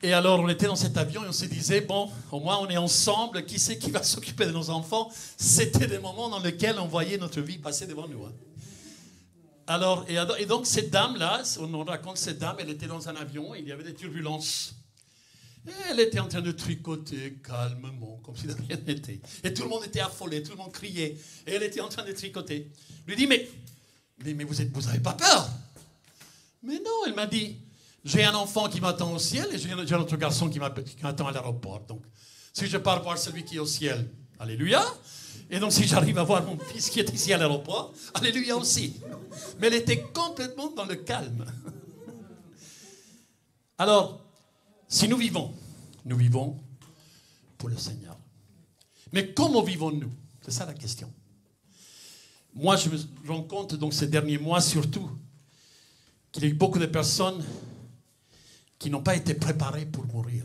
Et alors, on était dans cet avion et on se disait, bon, au moins on est ensemble, qui c'est qui va s'occuper de nos enfants? C'était des moments dans lesquels on voyait notre vie passer devant nous. Hein. Alors, et donc, cette dame-là, on raconte cette dame, elle était dans un avion, et il y avait des turbulences. Et elle était en train de tricoter calmement, comme si de rien n'était. Et tout le monde était affolé, tout le monde criait. Et elle était en train de tricoter. Je lui dis, mais vous n'avez pas peur? Mais non, elle m'a dit, j'ai un enfant qui m'attend au ciel et j'ai un autre garçon qui m'attend à l'aéroport. Donc, si je pars voir celui qui est au ciel, alléluia. Et donc, si j'arrive à voir mon fils qui est ici à l'aéroport, alléluia aussi. Mais elle était complètement dans le calme. Alors, si nous vivons pour le Seigneur. Mais comment vivons-nous? C'est ça la question. Moi, je me rends compte, donc, ces derniers mois surtout, qu'il y a eu beaucoup de personnes qui n'ont pas été préparées pour mourir.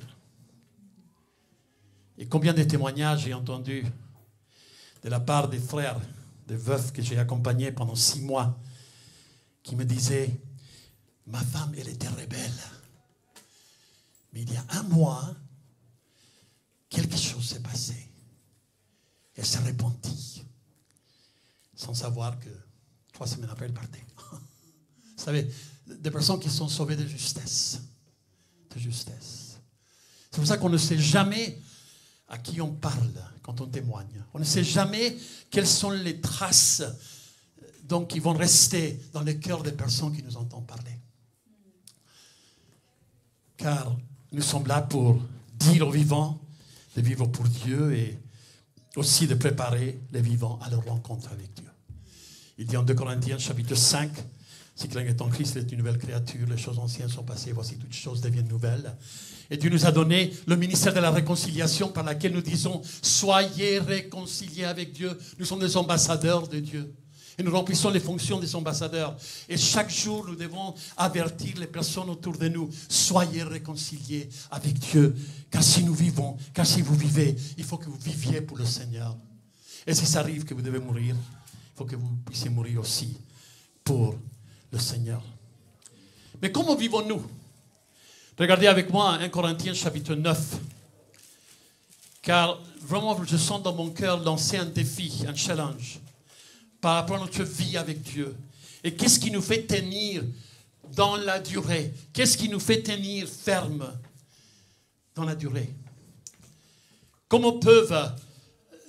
Et combien de témoignages j'ai entendus de la part des frères, des veufs que j'ai accompagnés pendant 6 mois, qui me disaient, ma femme, elle était rebelle. Mais il y a 1 mois, quelque chose s'est passé. Elle s'est repentie, sans savoir que 3 semaines après, elle partait. Vous savez, des personnes qui sont sauvées de justesse. De justesse. C'est pour ça qu'on ne sait jamais à qui on parle quand on témoigne. On ne sait jamais quelles sont les traces donc, qui vont rester dans le cœur des personnes qui nous entendent parler. Car nous sommes là pour dire aux vivants de vivre pour Dieu et aussi de préparer les vivants à leur rencontre avec Dieu. Il dit en 2 Corinthiens chapitre 5, si quelqu'un est en Christ, il est une nouvelle créature, les choses anciennes sont passées, voici toutes choses deviennent nouvelles. Et Dieu nous a donné le ministère de la réconciliation par laquelle nous disons, soyez réconciliés avec Dieu. Nous sommes des ambassadeurs de Dieu. Et nous remplissons les fonctions des ambassadeurs. Et chaque jour, nous devons avertir les personnes autour de nous. Soyez réconciliés avec Dieu. Car si nous vivons, car si vous vivez, il faut que vous viviez pour le Seigneur. Et si ça arrive que vous devez mourir, il faut que vous puissiez mourir aussi pour le Seigneur. Mais comment vivons-nous? Regardez avec moi 1 Corinthiens chapitre 9. Car vraiment, je sens dans mon cœur lancer un défi, un challenge par rapport à notre vie avec Dieu. Et qu'est-ce qui nous fait tenir dans la durée? Qu'est-ce qui nous fait tenir ferme dans la durée? Comment peuvent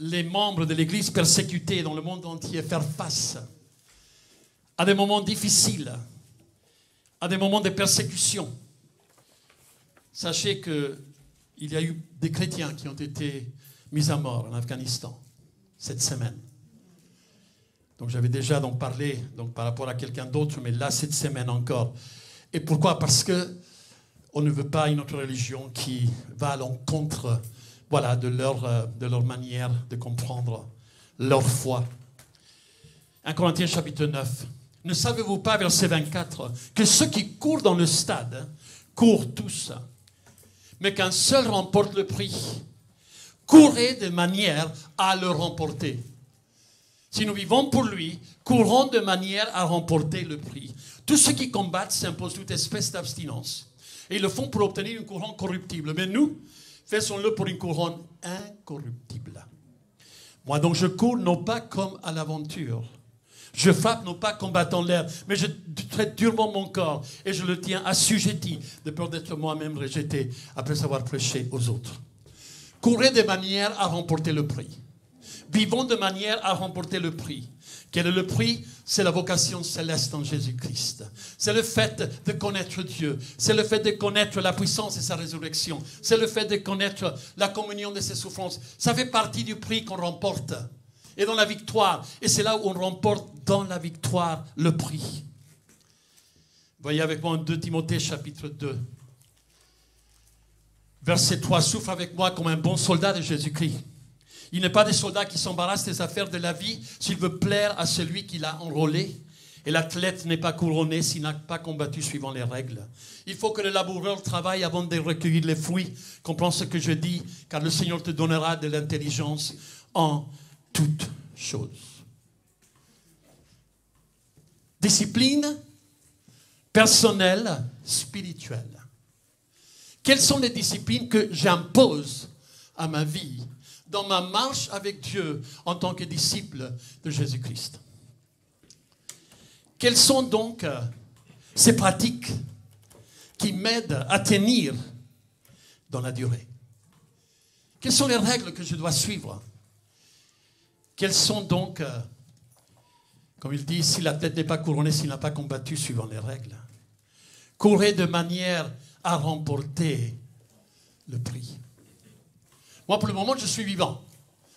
les membres de l'Église persécutés dans le monde entier faire face à des moments difficiles, à des moments de persécution? Sachez qu'il y a eu des chrétiens qui ont été mis à mort en Afghanistan cette semaine. Donc j'avais déjà parlé par rapport à quelqu'un d'autre, mais là, cette semaine encore. Et pourquoi? Parce qu'on ne veut pas une autre religion qui va à l'encontre de leur manière de comprendre leur foi. 1 Corinthiens chapitre 9. Ne savez-vous pas, verset 24, que ceux qui courent dans le stade courent tous, mais qu'un seul remporte le prix. Courez de manière à le remporter. Si nous vivons pour lui, courons de manière à remporter le prix. Tous ceux qui combattent s'imposent toute espèce d'abstinence. Et ils le font pour obtenir une couronne corruptible. Mais nous, faisons-le pour une couronne incorruptible. Moi donc je cours non pas comme à l'aventure. Je frappe non pas combattant l'air, mais je traite durement mon corps et je le tiens assujetti de peur d'être moi-même rejeté après avoir prêché aux autres. Courez de manière à remporter le prix. Vivons de manière à remporter le prix. Quel est le prix? C'est la vocation céleste en Jésus-Christ. C'est le fait de connaître Dieu. C'est le fait de connaître la puissance de sa résurrection. C'est le fait de connaître la communion de ses souffrances. Ça fait partie du prix qu'on remporte. Et dans la victoire. Et c'est là où on remporte dans la victoire le prix. Voyez avec moi en 2 Timothée chapitre 2. Verset 3. Souffre avec moi comme un bon soldat de Jésus-Christ. Il n'est pas des soldats qui s'embarrassent des affaires de la vie s'il veut plaire à celui qui l'a enrôlé. Et l'athlète n'est pas couronné s'il n'a pas combattu suivant les règles. Il faut que le laboureur travaille avant de recueillir les fruits. Comprends ce que je dis, car le Seigneur te donnera de l'intelligence en toutes choses. Discipline personnelle, spirituelle. Quelles sont les disciplines que j'impose à ma vie dans ma marche avec Dieu en tant que disciple de Jésus-Christ? Quelles sont donc ces pratiques qui m'aident à tenir dans la durée? Quelles sont les règles que je dois suivre? Quelles sont donc, comme il dit, si la tête n'est pas couronnée, s'il n'a pas combattu suivant les règles? Courez de manière à remporter le prix. Moi, pour le moment, je suis vivant.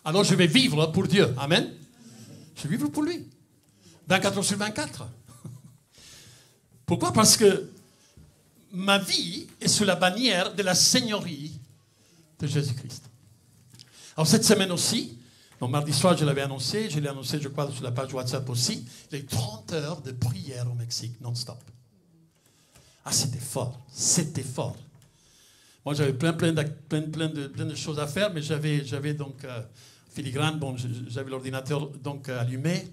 Alors, je vais vivre pour Dieu. Amen. Je vais vivre pour lui. 24 heures sur 24. Pourquoi? Parce que ma vie est sous la bannière de la seigneurie de Jésus-Christ. Alors, cette semaine aussi, donc mardi soir, je l'avais annoncé. Je l'ai annoncé, je crois, sur la page WhatsApp aussi. Il y a eu 30 heures de prière au Mexique, non-stop. Ah, c'était fort, c'était fort. Moi, j'avais plein de choses à faire, mais j'avais donc filigrane, bon, j'avais l'ordinateur donc allumé,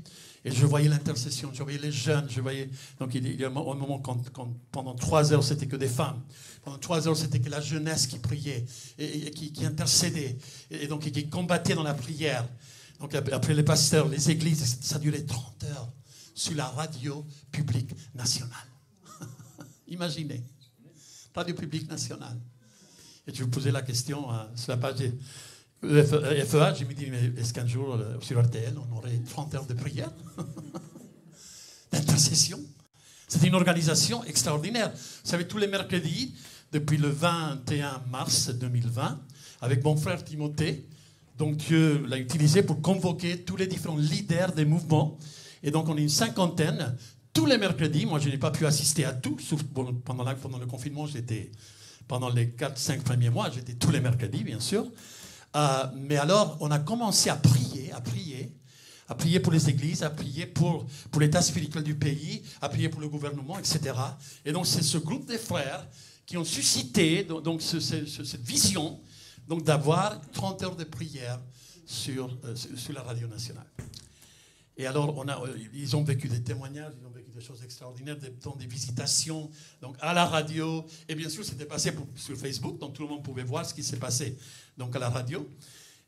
et je voyais l'intercession, je voyais les jeunes, je voyais... Donc il y a un moment quand pendant 3 heures, c'était que des femmes. Pendant 3 heures, c'était que la jeunesse qui priait, et qui intercédait, et donc qui combattait dans la prière. Donc après les pasteurs, les églises, ça durait 30 heures sur la radio publique nationale. Imaginez, radio publique nationale. Et tu vous posais la question sur la page de FEA, je me dis, mais est-ce qu'un jour, sur RTL, on aurait 30 heures de prière, d'intercession? C'était une organisation extraordinaire. Vous savez, tous les mercredis, depuis le 21 mars 2020, avec mon frère Timothée, donc Dieu l'a utilisé pour convoquer tous les différents leaders des mouvements. Et donc, on est une 50aine, tous les mercredis. Moi, je n'ai pas pu assister à tout, sauf pendant le confinement, pendant les 4-5 premiers mois, j'étais tous les mercredis, bien sûr. Mais alors, on a commencé à prier pour les églises, à prier pour l'état spirituel du pays, à prier pour le gouvernement, etc. Et donc, c'est ce groupe de frères qui ont suscité donc, cette vision donc, d'avoir 30 heures de prière sur la radio nationale. Et alors, ils ont vécu des témoignages, ils ont vécu des choses extraordinaires, des visitations donc à la radio. Et bien sûr, c'était passé sur Facebook, donc tout le monde pouvait voir ce qui s'est passé donc à la radio.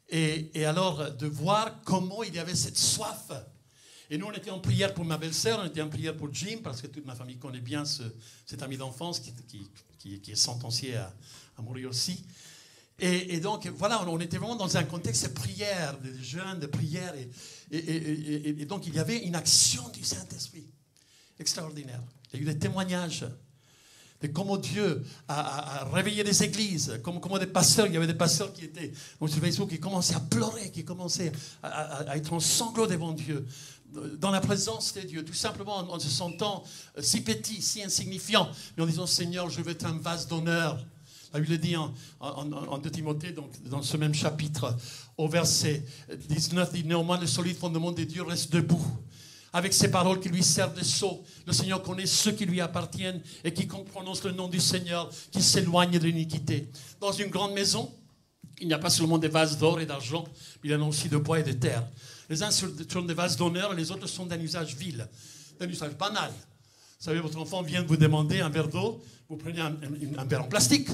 Et alors, de voir comment il y avait cette soif. Et nous, on était en prière pour ma belle-sœur, on était en prière pour Jim, parce que toute ma famille connaît bien cet ami d'enfance qui est sentencié à mourir aussi. Et donc, voilà, on était vraiment dans un contexte de prière, de jeûne, de prière. Et donc, il y avait une action du Saint-Esprit extraordinaire. Il y a eu des témoignages de comment Dieu a réveillé des églises, comment des pasteurs, il y avait des pasteurs qui étaient sur Facebook, qui commençaient à pleurer, qui commençaient à être en sanglots devant Dieu, dans la présence de Dieu, tout simplement en se sentant si petit, si insignifiant, mais en disant, Seigneur, je veux être un vase d'honneur. La Bible dit en 2 Timothée, donc dans ce même chapitre, au verset 19, dit, néanmoins, le solide fondement de Dieu reste debout. Avec ces paroles qui lui servent de sceau, le Seigneur connaît ceux qui lui appartiennent et qui prononcent le nom du Seigneur, qui s'éloignent de l'iniquité. Dans une grande maison, il n'y a pas seulement des vases d'or et d'argent, mais il y en a aussi de bois et de terre. Les uns sont des vases d'honneur, les autres sont d'un usage vil, d'un usage banal. Vous savez, votre enfant vient de vous demander un verre d'eau, vous prenez un verre en plastique.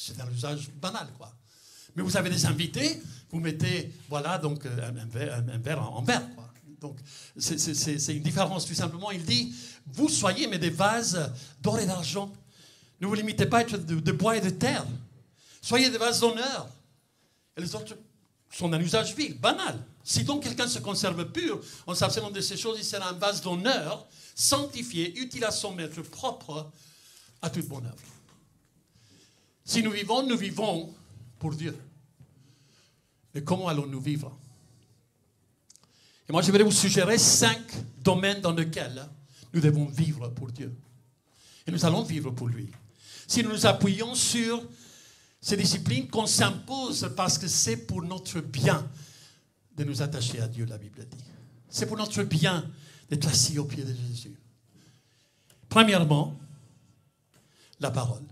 C'est un usage banal, quoi. Mais vous avez des invités, vous mettez, voilà, donc un verre en verre, quoi. Donc, c'est une différence, tout simplement. Il dit, vous soyez, mais des vases d'or et d'argent. Ne vous limitez pas à être de bois et de terre. Soyez des vases d'honneur. Et les autres sont d'un usage vil, banal. Si donc quelqu'un se conserve pur, en s'abstenant de ces choses, il sera un vase d'honneur, sanctifié, utile à son maître, propre à toute bonne œuvre. Si nous vivons pour Dieu. Mais comment allons-nous vivre? Et moi, je voudrais vous suggérer 5 domaines dans lesquels nous devons vivre pour Dieu. Et nous allons vivre pour lui. Si nous nous appuyons sur ces disciplines qu'on s'impose parce que c'est pour notre bien de nous attacher à Dieu, la Bible dit. C'est pour notre bien d'être assis aux pieds de Jésus. Premièrement, la parole.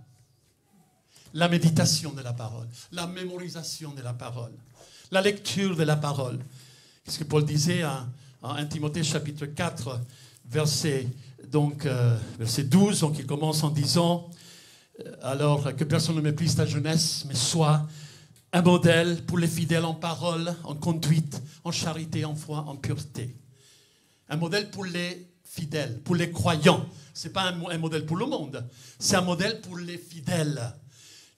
La méditation de la parole. La mémorisation de la parole. La lecture de la parole. Ce que Paul disait en 1 Timothée chapitre 4, verset 12, donc il commence en disant, alors que personne ne méprise ta jeunesse, mais sois un modèle pour les fidèles en parole, en conduite, en charité, en foi, en pureté. Un modèle pour les fidèles, pour les croyants. Ce n'est pas un modèle pour le monde, c'est un modèle pour les fidèles.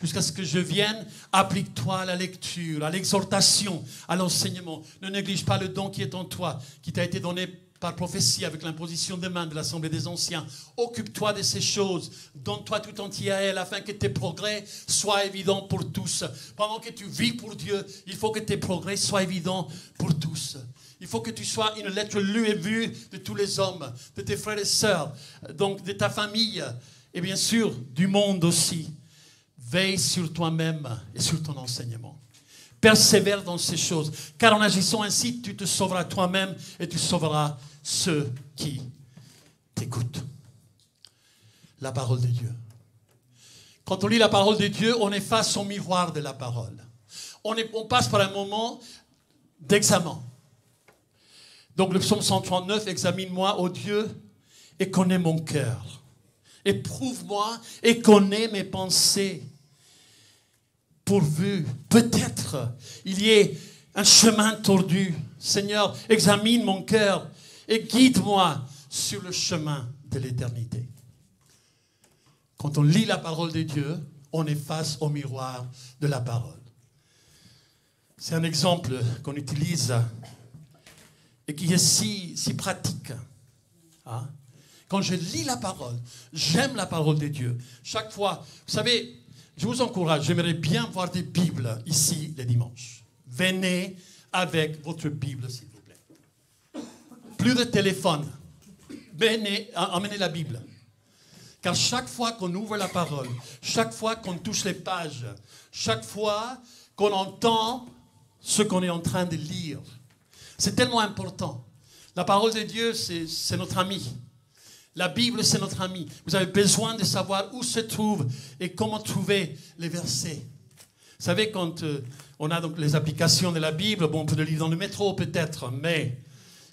Jusqu'à ce que je vienne, applique-toi à la lecture, à l'exhortation, à l'enseignement. Ne néglige pas le don qui est en toi, qui t'a été donné par prophétie avec l'imposition des mains de l'Assemblée des Anciens. Occupe-toi de ces choses, donne-toi tout entier à elle, afin que tes progrès soient évidents pour tous. Pendant que tu vis pour Dieu, il faut que tes progrès soient évidents pour tous. Il faut que tu sois une lettre lue et vue de tous les hommes, de tes frères et sœurs, donc de ta famille, et bien sûr du monde aussi. Veille sur toi-même et sur ton enseignement. Persévère dans ces choses, car en agissant ainsi, tu te sauveras toi-même et tu sauveras ceux qui t'écoutent. La parole de Dieu. Quand on lit la parole de Dieu, on est face au miroir de la parole. On passe par un moment d'examen. Donc le psaume 139, examine-moi, ô Dieu, et connais mon cœur. Éprouve-moi et connais mes pensées. Pourvu, peut-être, il y ait un chemin tordu. Seigneur, examine mon cœur et guide-moi sur le chemin de l'éternité. Quand on lit la parole de Dieu, on est face au miroir de la parole. C'est un exemple qu'on utilise et qui est si pratique. Hein? Quand je lis la parole, j'aime la parole de Dieu. Chaque fois, vous savez, je vous encourage, j'aimerais bien voir des Bibles ici les dimanches. Venez avec votre Bible, s'il vous plaît. Plus de téléphone. Venez, emmenez la Bible. Car chaque fois qu'on ouvre la parole, chaque fois qu'on touche les pages, chaque fois qu'on entend ce qu'on est en train de lire, c'est tellement important. La parole de Dieu, c'est notre ami. La Bible, c'est notre ami. Vous avez besoin de savoir où se trouve et comment trouver les versets. Vous savez, quand on a donc les applications de la Bible, bon, on peut le lire dans le métro peut-être, mais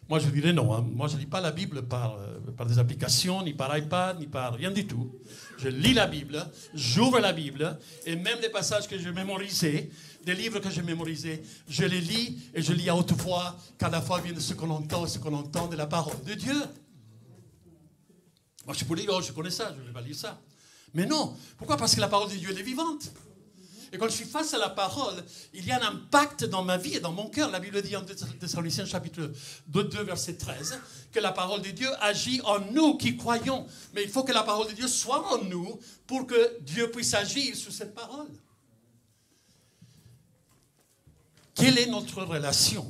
moi je dirais non. Hein. Moi je ne lis pas la Bible par des applications, ni par iPad, ni par rien du tout. Je lis la Bible, j'ouvre la Bible, et même les passages que j'ai mémorisés, des livres que j'ai mémorisés, je les lis et je lis à haute voix, car la foi vient de ce qu'on entend de la parole de Dieu. Moi, je peux dire, oh, je connais ça, je ne vais pas lire ça. Mais non. Pourquoi? Parce que la parole de Dieu, elle est vivante. Et quand je suis face à la parole, il y a un impact dans ma vie et dans mon cœur. La Bible dit en Thessaloniciens chapitre 2, verset 13, que la parole de Dieu agit en nous qui croyons. Mais il faut que la parole de Dieu soit en nous pour que Dieu puisse agir sur cette parole. Quelle est notre relation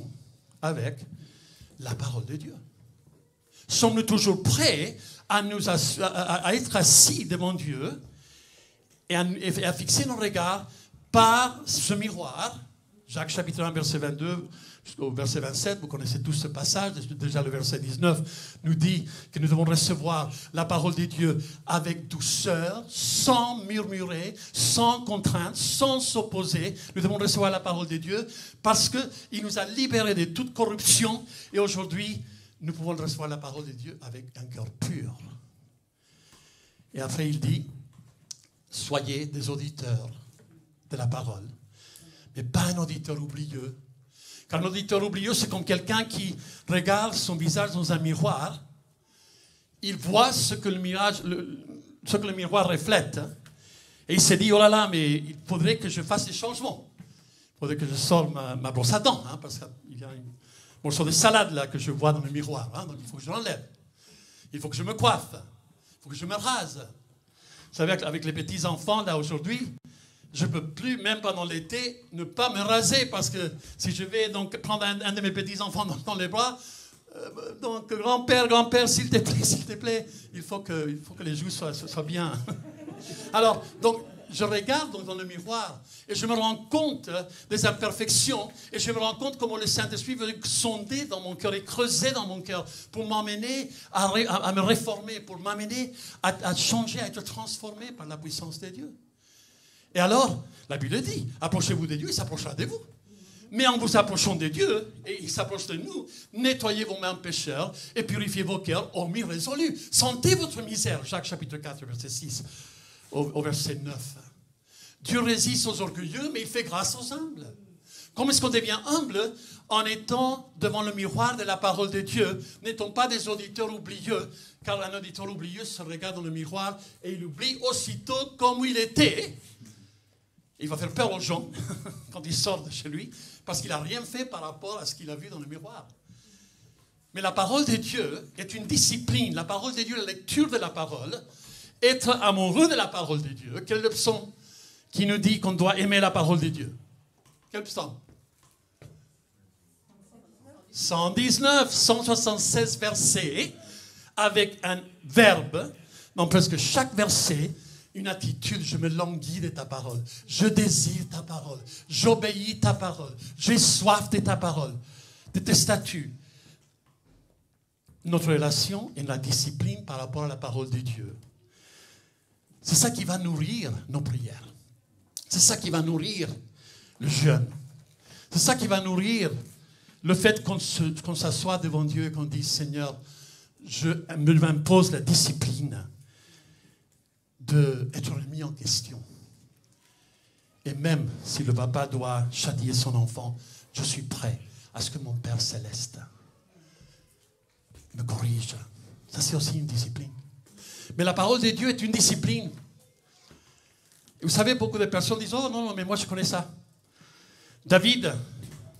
avec la parole de Dieu? Sommes-nous toujours prêts à être assis devant Dieu et à fixer nos regards par ce miroir? Jacques chapitre 1, verset 22 jusqu'au verset 27, vous connaissez tous ce passage, déjà le verset 19 nous dit que nous devons recevoir la parole de Dieu avec douceur, sans murmurer, sans contrainte, sans s'opposer. Nous devons recevoir la parole de Dieu parce qu'il nous a libérés de toute corruption et aujourd'hui, nous pouvons recevoir la parole de Dieu avec un cœur pur. Et après, il dit, soyez des auditeurs de la parole, mais pas un auditeur oublieux. Car un auditeur oublieux, c'est comme quelqu'un qui regarde son visage dans un miroir. Il voit ce que le miroir reflète. Et il se dit, oh là là, mais il faudrait que je fasse des changements. Il faudrait que je sorte ma brosse à dents, hein, parce qu'il y a un morceau de salade là que je vois dans le miroir. Hein, donc il faut que je l'enlève. Il faut que je me coiffe. Il faut que je me rase. Vous savez, avec les petits-enfants, là, aujourd'hui, je ne peux plus, même pendant l'été, ne pas me raser, parce que si je vais donc prendre un de mes petits-enfants dans les bras, donc grand-père, s'il te plaît, il faut que les joues soient bien. Alors, donc, je regarde dans le miroir et je me rends compte des imperfections et je me rends compte comment le Saint-Esprit veut sonder dans mon cœur et creuser dans mon cœur pour m'amener à me réformer, pour m'amener à changer, à être transformé par la puissance de Dieu. Et alors, la Bible dit, approchez-vous de Dieu, il s'approchera de vous. Mais en vous approchant de Dieu, et il s'approche de nous, nettoyez vos mains pécheurs et purifiez vos cœurs, hommes irrésolus. Sentez votre misère, Jacques chapitre 4, verset 6. Au verset 9. Dieu résiste aux orgueilleux, mais il fait grâce aux humbles. Comment est-ce qu'on devient humble? En étant devant le miroir de la parole de Dieu. N'étant pas des auditeurs oublieux, car un auditeur oublieux se regarde dans le miroir et il oublie aussitôt comme il était. Il va faire peur aux gens quand il sort de chez lui, parce qu'il n'a rien fait par rapport à ce qu'il a vu dans le miroir. Mais la parole de Dieu est une discipline. La parole de Dieu, la lecture de la parole, être amoureux de la parole de Dieu. Quel est le psaume qui nous dit qu'on doit aimer la parole de Dieu? Quel psaume? 119, 176 versets, avec un verbe, dans presque chaque verset, une attitude. Je me languis de ta parole. Je désire ta parole. J'obéis ta parole. J'ai soif de ta parole, de tes statuts. Notre relation est la discipline par rapport à la parole de Dieu. C'est ça qui va nourrir nos prières. C'est ça qui va nourrir le jeûne. C'est ça qui va nourrir le fait qu'on s'assoit devant Dieu et qu'on dise, Seigneur, je m'impose la discipline d'être remis en question. Et même si le papa doit châtier son enfant, je suis prêt à ce que mon Père céleste me corrige. Ça, c'est aussi une discipline. Mais la parole de Dieu est une discipline. Et vous savez, beaucoup de personnes disent, oh non, mais moi je connais ça. David,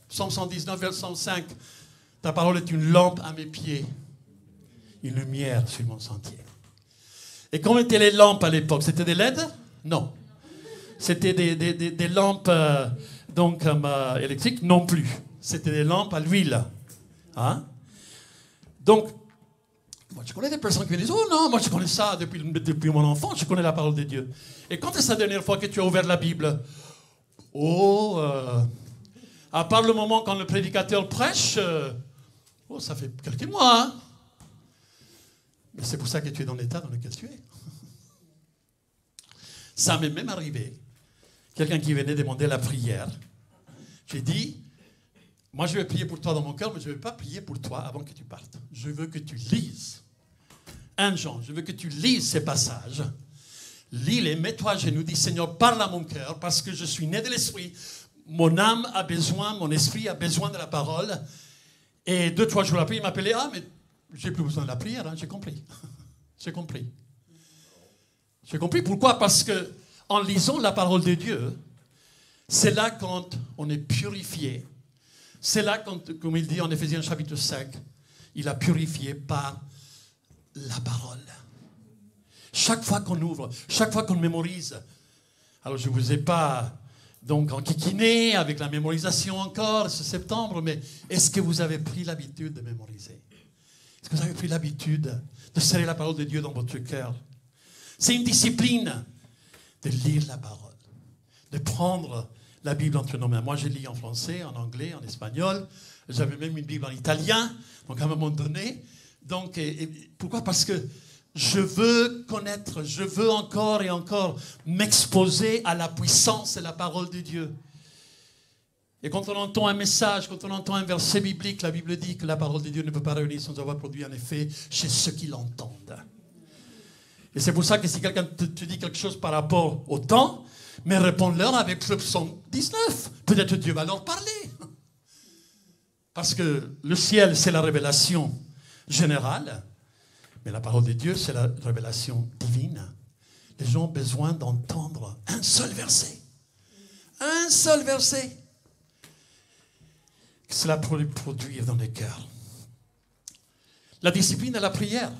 Psaume 119, verset 5, ta parole est une lampe à mes pieds, une lumière sur mon sentier. Et comment étaient les lampes à l'époque? C'était des LED? Non. C'était des lampes électriques? Non plus. C'était des lampes à l'huile. Hein? Donc, moi je connais des personnes qui disent, oh non, moi je connais ça depuis mon enfance, je connais la parole de Dieu. Et quand est-ce la dernière fois que tu as ouvert la Bible? À part le moment quand le prédicateur prêche, ça fait quelques mois. Hein? Mais c'est pour ça que tu es dans l'état dans lequel tu es. Ça m'est même arrivé. Quelqu'un qui venait demander la prière. J'ai dit, moi je vais prier pour toi dans mon cœur, mais je ne vais pas prier pour toi avant que tu partes. Je veux que tu lises 1 Jean, je veux que tu lises ces passages. Lis-les, mets-toi à genoux, dis Seigneur, parle à mon cœur, parce que je suis né de l'esprit. Mon âme a besoin, mon esprit a besoin de la parole. Et 2-3 jours après, il m'appelait, mais j'ai plus besoin de la prière, hein, j'ai compris. J'ai compris. J'ai compris. Pourquoi? Parce que en lisant la parole de Dieu, c'est là quand on est purifié. C'est là quand, comme il dit en Éphésiens chapitre 5, il a purifié par la parole. Chaque fois qu'on ouvre, chaque fois qu'on mémorise. Alors je ne vous ai pas donc enquiquiné avec la mémorisation encore ce septembre, mais est-ce que vous avez pris l'habitude de mémoriser? Est-ce que vous avez pris l'habitude de serrer la parole de Dieu dans votre cœur? C'est une discipline de lire la parole, de prendre la Bible entre nos mains. Moi, je lis en français, en anglais, en espagnol. J'avais même une Bible en italien, donc à un moment donné. Donc, pourquoi? Parce que je veux connaître, je veux encore et encore m'exposer à la puissance de la parole de Dieu. Et quand on entend un message, quand on entend un verset biblique, la Bible dit que la parole de Dieu ne peut pas réunir sans avoir produit un effet chez ceux qui l'entendent. Et c'est pour ça que si quelqu'un te dit quelque chose par rapport au temps, mais réponds-leur avec le psaume 19. Peut-être Dieu va leur parler. Parce que le ciel, c'est la révélation générale, mais la parole de Dieu, c'est la révélation divine. Les gens ont besoin d'entendre un seul verset. Un seul verset. Que cela peut produire dans les cœurs. La discipline de la prière.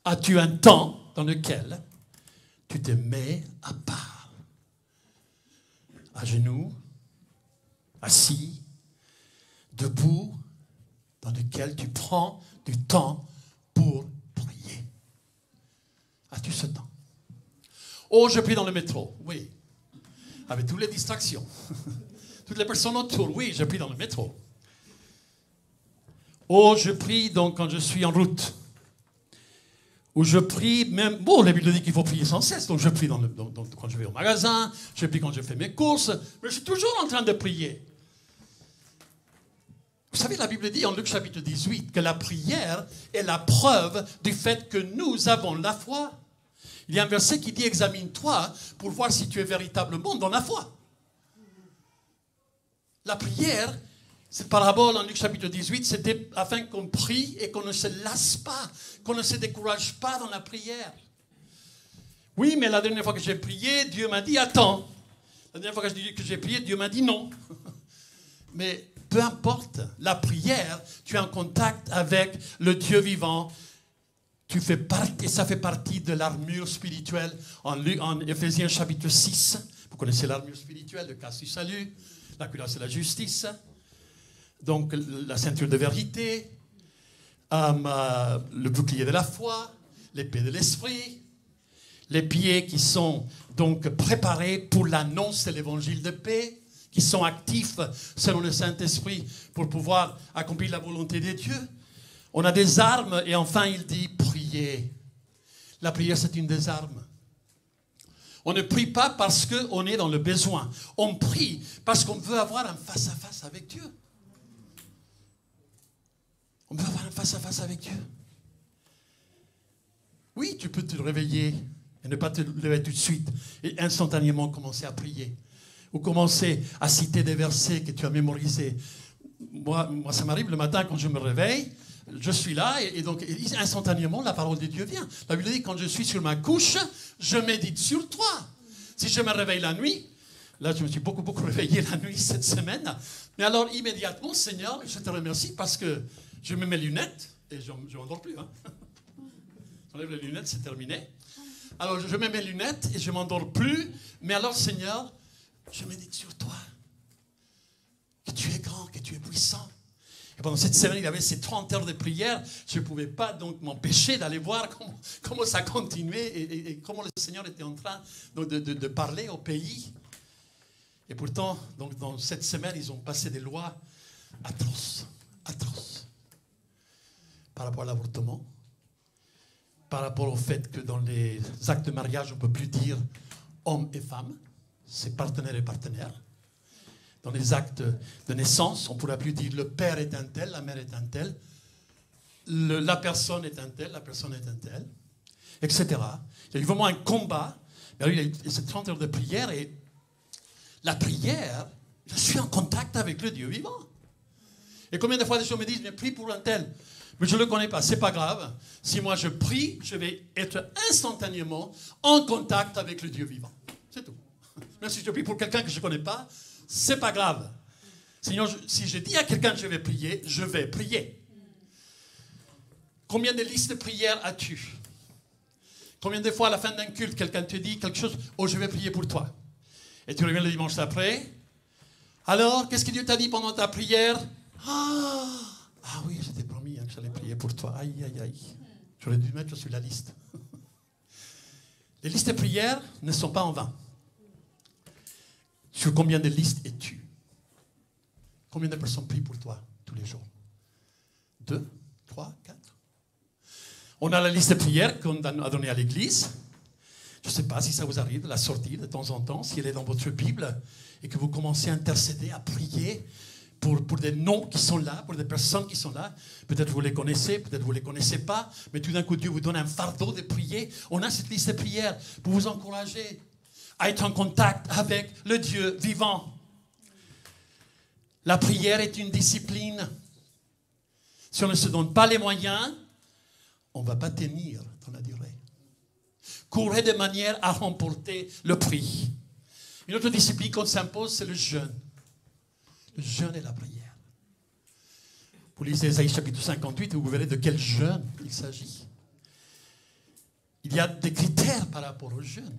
As-tu un temps dans lequel tu te mets à part, à genoux, assis, debout, dans lequel tu prends du temps pour prier? As-tu ce temps? Oh, je prie dans le métro, oui, avec toutes les distractions, toutes les personnes autour, oui, je prie dans le métro. Oh, je prie donc quand je suis en route. Où je prie même... Bon, la Bible dit qu'il faut prier sans cesse, donc je prie quand je vais au magasin, je prie quand je fais mes courses, mais je suis toujours en train de prier. Vous savez, la Bible dit en Luc chapitre 18 que la prière est la preuve du fait que nous avons la foi. Il y a un verset qui dit « Examine-toi pour voir si tu es véritablement dans la foi ». La prière... Cette parabole en Luc chapitre 18, c'était afin qu'on prie et qu'on ne se lasse pas, qu'on ne se décourage pas dans la prière. Oui, mais la dernière fois que j'ai prié, Dieu m'a dit attends. La dernière fois que j'ai prié, Dieu m'a dit non. Mais peu importe, la prière, tu es en contact avec le Dieu vivant. Tu fais partie, ça fait partie de l'armure spirituelle en Éphésiens chapitre 6. Vous connaissez l'armure spirituelle, le casque du salut, la cuirasse de la justice. Donc la ceinture de vérité, le bouclier de la foi, l'épée de l'esprit, les pieds qui sont donc préparés pour l'annonce de l'évangile de paix, qui sont actifs selon le Saint-Esprit pour pouvoir accomplir la volonté de Dieu. On a des armes et enfin il dit priez. La prière, c'est une des armes. On ne prie pas parce qu'on est dans le besoin. On prie parce qu'on veut avoir un face-à-face avec Dieu. On veut avoir un face-à-face avec Dieu. Oui, tu peux te réveiller et ne pas te lever tout de suite et instantanément commencer à prier. Ou commencer à citer des versets que tu as mémorisés. Moi, ça m'arrive le matin quand je me réveille, je suis là et donc instantanément la parole de Dieu vient. La Bible dit quand je suis sur ma couche, je médite sur toi. Si je me réveille la nuit, là je me suis beaucoup réveillé la nuit cette semaine, mais alors immédiatement, Seigneur, je te remercie parce que je mets mes lunettes et je m'endors plus. J'enlève les lunettes, c'est terminé. Alors je mets mes lunettes et je m'endors plus, mais alors Seigneur, je médite sur toi. Que tu es grand, que tu es puissant. Et pendant cette semaine, il y avait ces 30 heures de prière. Je ne pouvais pas donc m'empêcher d'aller voir comment ça continuait et comment le Seigneur était en train de parler au pays. Et pourtant, donc, dans cette semaine, ils ont passé des lois atroces. Par rapport à l'avortement, par rapport au fait que dans les actes de mariage, on ne peut plus dire homme et femme, c'est partenaire et partenaire. Dans les actes de naissance, on ne pourra plus dire le père est un tel, la mère est un tel, la personne est un tel, la personne est un tel, etc. Il y a eu vraiment un combat. Il y a eu ces 30 heures de prière et la prière, je suis en contact avec le Dieu vivant. Et combien de fois les gens me disent, mais prie pour un tel. Mais je ne le connais pas, c'est pas grave. Si moi je prie, je vais être instantanément en contact avec le Dieu vivant. C'est tout. Même si je prie pour quelqu'un que je ne connais pas, c'est pas grave. Sinon, si je dis à quelqu'un que je vais prier, je vais prier. Combien de listes de prières as-tu? Combien de fois à la fin d'un culte, quelqu'un te dit quelque chose, oh je vais prier pour toi. Et tu reviens le dimanche après. Alors, qu'est-ce que Dieu t'a dit pendant ta prière? Ah oui, j'étais promis que j'allais prier pour toi. Aïe. J'aurais dû mettre sur la liste. Les listes de prières ne sont pas en vain. Sur combien de listes es-tu? Combien de personnes prient pour toi tous les jours? 2, 3, 4. On a la liste de prières qu'on a donnée à l'église. Je ne sais pas si ça vous arrive de la sortir de temps en temps, si elle est dans votre Bible, et que vous commencez à intercéder, à prier pour des noms qui sont là, pour des personnes qui sont là. Peut-être vous les connaissez, peut-être vous ne les connaissez pas, mais tout d'un coup Dieu vous donne un fardeau de prier. On a cette liste de prières pour vous encourager à être en contact avec le Dieu vivant. La prière est une discipline. Si on ne se donne pas les moyens, on ne va pas tenir dans la durée. Courez de manière à remporter le prix. Une autre discipline qu'on s'impose, c'est le jeûne. Le jeûne et la prière. Vous lisez Ésaïe chapitre 58 et vous verrez de quel jeûne il s'agit. Il y a des critères par rapport au jeûne.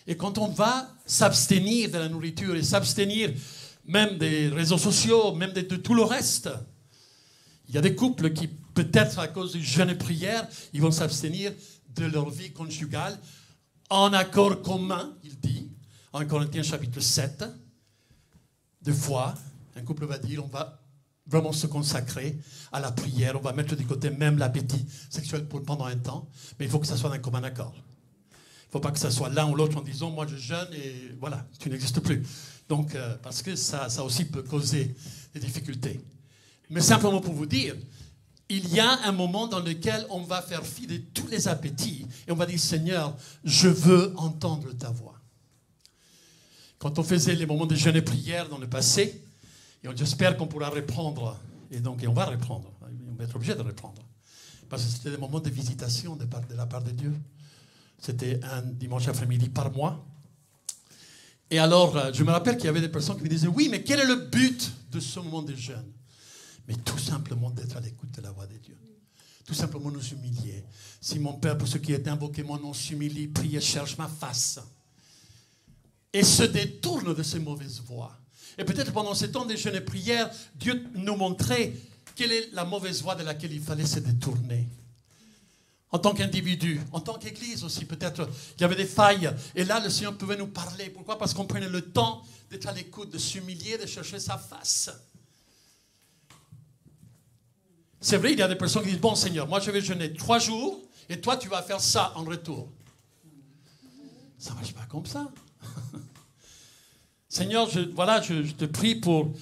Et quand on va s'abstenir de la nourriture et s'abstenir même des réseaux sociaux, même de tout le reste, il y a des couples qui, peut-être à cause du jeûne et prière, ils vont s'abstenir de leur vie conjugale en accord commun, il dit, en Corinthiens chapitre 7. Deux fois, un couple va dire, on va vraiment se consacrer à la prière, on va mettre de côté même l'appétit sexuel pendant un temps, mais il faut que ça soit d'un commun accord. Il ne faut pas que ça soit l'un ou l'autre en disant, moi je jeûne et voilà, tu n'existes plus. Donc, parce que ça aussi peut causer des difficultés. Mais simplement pour vous dire, il y a un moment dans lequel on va faire fi de tous les appétits et on va dire, Seigneur, je veux entendre ta voix. Quand on faisait les moments de jeûne et prière dans le passé, et j'espère qu'on pourra reprendre, et on va reprendre, on va être obligé de reprendre, parce que c'était des moments de visitation de la part de Dieu. C'était un dimanche après-midi par mois. Et alors, je me rappelle qu'il y avait des personnes qui me disaient, oui, mais quel est le but de ce moment de jeûne? Mais tout simplement d'être à l'écoute de la voix de Dieu. Tout simplement nous humilier. Si mon Père, pour ceux qui étaient invoqués mon nom, s'humilie, prie et cherche ma face. Et se détourne de ces mauvaises voies. Et peut-être pendant ces temps de jeûne et prière, Dieu nous montrait quelle est la mauvaise voie de laquelle il fallait se détourner. En tant qu'individu, en tant qu'Église aussi, peut-être il y avait des failles. Et là, le Seigneur pouvait nous parler. Pourquoi? Parce qu'on prenait le temps d'être à l'écoute, de s'humilier, de chercher sa face. C'est vrai, il y a des personnes qui disent, bon Seigneur, moi je vais jeûner 3 jours et toi tu vas faire ça en retour. Ça ne marche pas comme ça. Seigneur, je te prie pour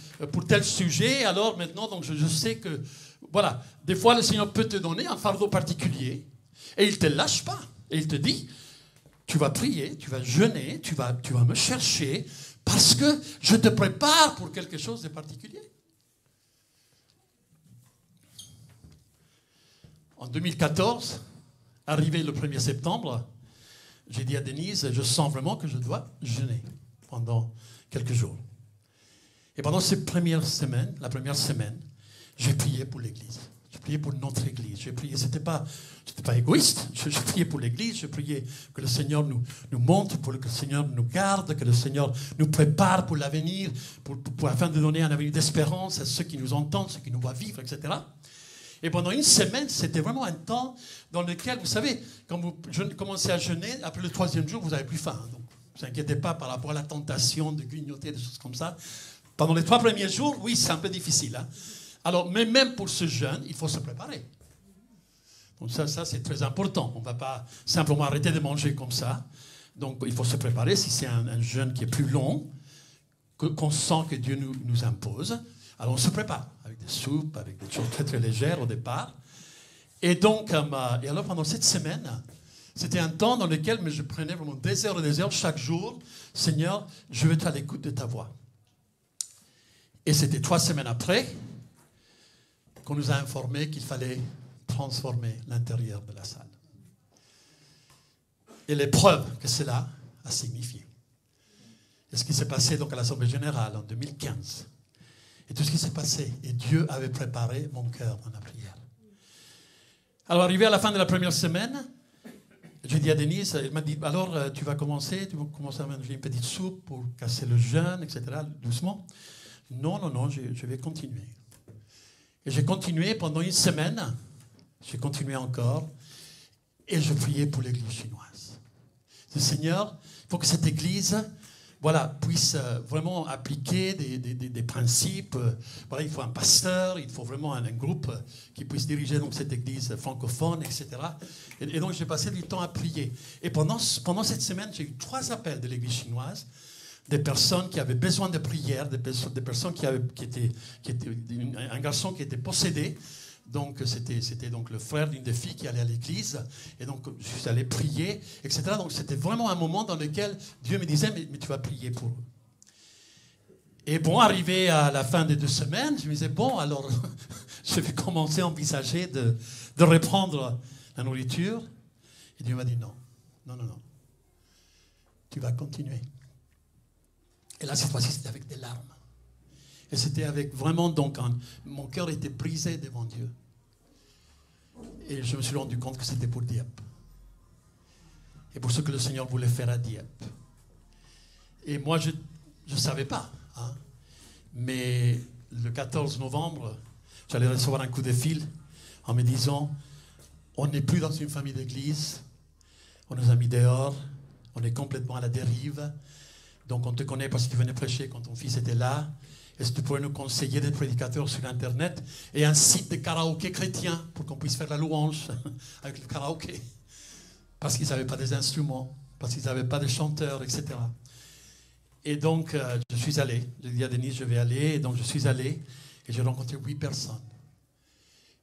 tel sujet, alors maintenant, donc je sais que, voilà, des fois le Seigneur peut te donner un fardeau particulier et il ne te lâche pas. Et il te dit, tu vas prier, tu vas jeûner, tu vas me chercher parce que je te prépare pour quelque chose de particulier. En 2014, arrivé le 1er septembre, j'ai dit à Denise, je sens vraiment que je dois jeûner pendant quelques jours. Et pendant la première semaine, j'ai prié pour l'Église. J'ai prié pour notre Église. J'ai prié, c'était pas égoïste. Je priais pour l'Église. Je priais que le Seigneur nous montre, pour que le Seigneur nous garde, que le Seigneur nous prépare pour l'avenir, afin de donner un avenir d'espérance à ceux qui nous entendent, ceux qui nous voient vivre, etc. Et pendant une semaine, c'était vraiment un temps dans lequel, vous savez, quand vous commencez à jeûner, après le 3e jour, vous n'avez plus faim. Donc, ne vous inquiétez pas par rapport à la tentation de grignoter, des choses comme ça. Pendant les 3 premiers jours, oui, c'est un peu difficile. Hein. Alors, mais même pour ce jeûne, il faut se préparer. Donc ça c'est très important. On ne va pas simplement arrêter de manger comme ça. Donc, il faut se préparer. Si c'est un jeûne qui est plus long, qu'on sent que Dieu nous impose, alors on se prépare avec des soupes, avec des choses très très légères au départ. Et donc, alors pendant cette semaine, c'était un temps dans lequel je prenais vraiment des heures chaque jour. Seigneur, je veux être à l'écoute de ta voix. Et c'était 3 semaines après qu'on nous a informé qu'il fallait transformer l'intérieur de la salle. Et l'épreuve que cela a signifié. Et ce qui s'est passé donc à l'Assemblée Générale en 2015. Et tout ce qui s'est passé. Et Dieu avait préparé mon cœur dans la prière. Alors, arrivé à la fin de la première semaine, j'ai dit à Denise, elle m'a dit, alors tu vas commencer à manger une petite soupe pour casser le jeûne, etc., doucement. Non, je vais continuer. Et j'ai continué pendant une semaine. J'ai continué encore. Et je priais pour l'église chinoise. Je dis, Seigneur, il faut que cette église puisse vraiment appliquer des principes. Il faut un pasteur, il faut vraiment un groupe qui puisse diriger donc, cette église francophone, etc. Et donc, j'ai passé du temps à prier. Et pendant cette semaine, j'ai eu 3 appels de l'église chinoise, des personnes qui avaient besoin de prière, des personnes qui étaient un garçon qui était possédé. Donc, c'était donc le frère d'une des filles qui allait à l'église. Et donc, je suis allé prier, etc. Donc, c'était vraiment un moment dans lequel Dieu me disait, mais tu vas prier pour eux. Et bon, arrivé à la fin des 2 semaines, je me disais, bon, alors, je vais commencer à envisager de reprendre la nourriture. Et Dieu m'a dit, non. Tu vas continuer. Et là, cette fois-ci, c'était avec des larmes. Et c'était avec vraiment, donc, mon cœur était brisé devant Dieu. Et je me suis rendu compte que c'était pour Dieppe. Et pour ce que le Seigneur voulait faire à Dieppe. Et moi, je ne savais pas. Hein. Mais le 14 novembre, j'allais recevoir un coup de fil en me disant, on n'est plus dans une famille d'église, on nous a mis dehors, on est complètement à la dérive. Donc on te connaît parce que tu venais prêcher quand ton fils était là. Est-ce que tu pourrais nous conseiller des prédicateurs sur Internet et un site de karaoké chrétien pour qu'on puisse faire la louange avec le karaoké? Parce qu'ils n'avaient pas des instruments, parce qu'ils n'avaient pas de chanteurs, etc. Et donc, je suis allé. J'ai dit à Denise, je vais aller. Et donc, je suis allé et j'ai rencontré 8 personnes.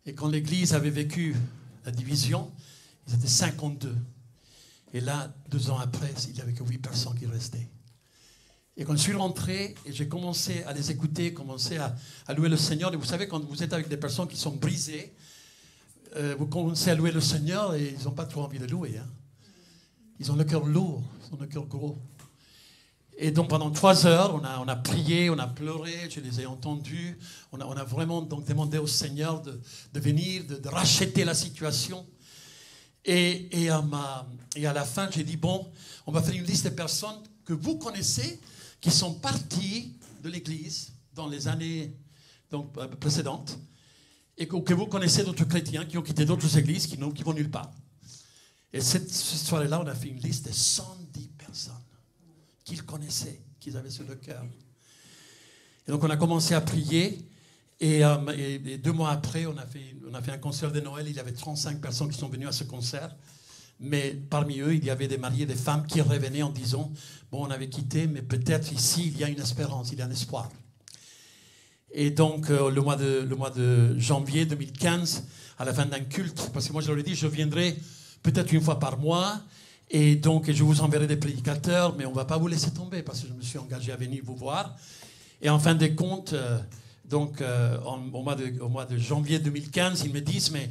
Et quand l'Église avait vécu la division, ils étaient 52. Et là, 2 ans après, il n'y avait que 8 personnes qui restaient. Et quand je suis rentré, et j'ai commencé à les écouter, commencé à louer le Seigneur. Et vous savez, quand vous êtes avec des personnes qui sont brisées, vous commencez à louer le Seigneur et ils n'ont pas trop envie de louer. Hein. Ils ont le cœur lourd, ils ont le cœur gros. Et donc pendant 3 heures, on a prié, on a pleuré, je les ai entendus. On a vraiment donc demandé au Seigneur de venir, de racheter la situation. Et à la fin, j'ai dit, bon, on va faire une liste de personnes que vous connaissez, qui sont partis de l'Église dans les années précédentes, et que vous connaissez d'autres chrétiens qui ont quitté d'autres églises, qui vont nulle part. Et cette soirée-là, on a fait une liste de 110 personnes qu'ils connaissaient, qu'ils avaient sur le cœur. Et donc on a commencé à prier, Et 2 mois après, on a fait un concert de Noël. Il y avait 35 personnes qui sont venues à ce concert. Mais parmi eux, il y avait des mariés, des femmes qui revenaient en disant, bon, on avait quitté, mais peut-être ici, il y a une espérance, il y a un espoir. Et donc, le mois de janvier 2015, à la fin d'un culte, parce que moi, je leur ai dit, je viendrai peut-être une fois par mois, et donc, je vous enverrai des prédicateurs, mais on ne va pas vous laisser tomber, parce que je me suis engagé à venir vous voir. Et en fin de compte, au mois de janvier 2015, ils me disent, mais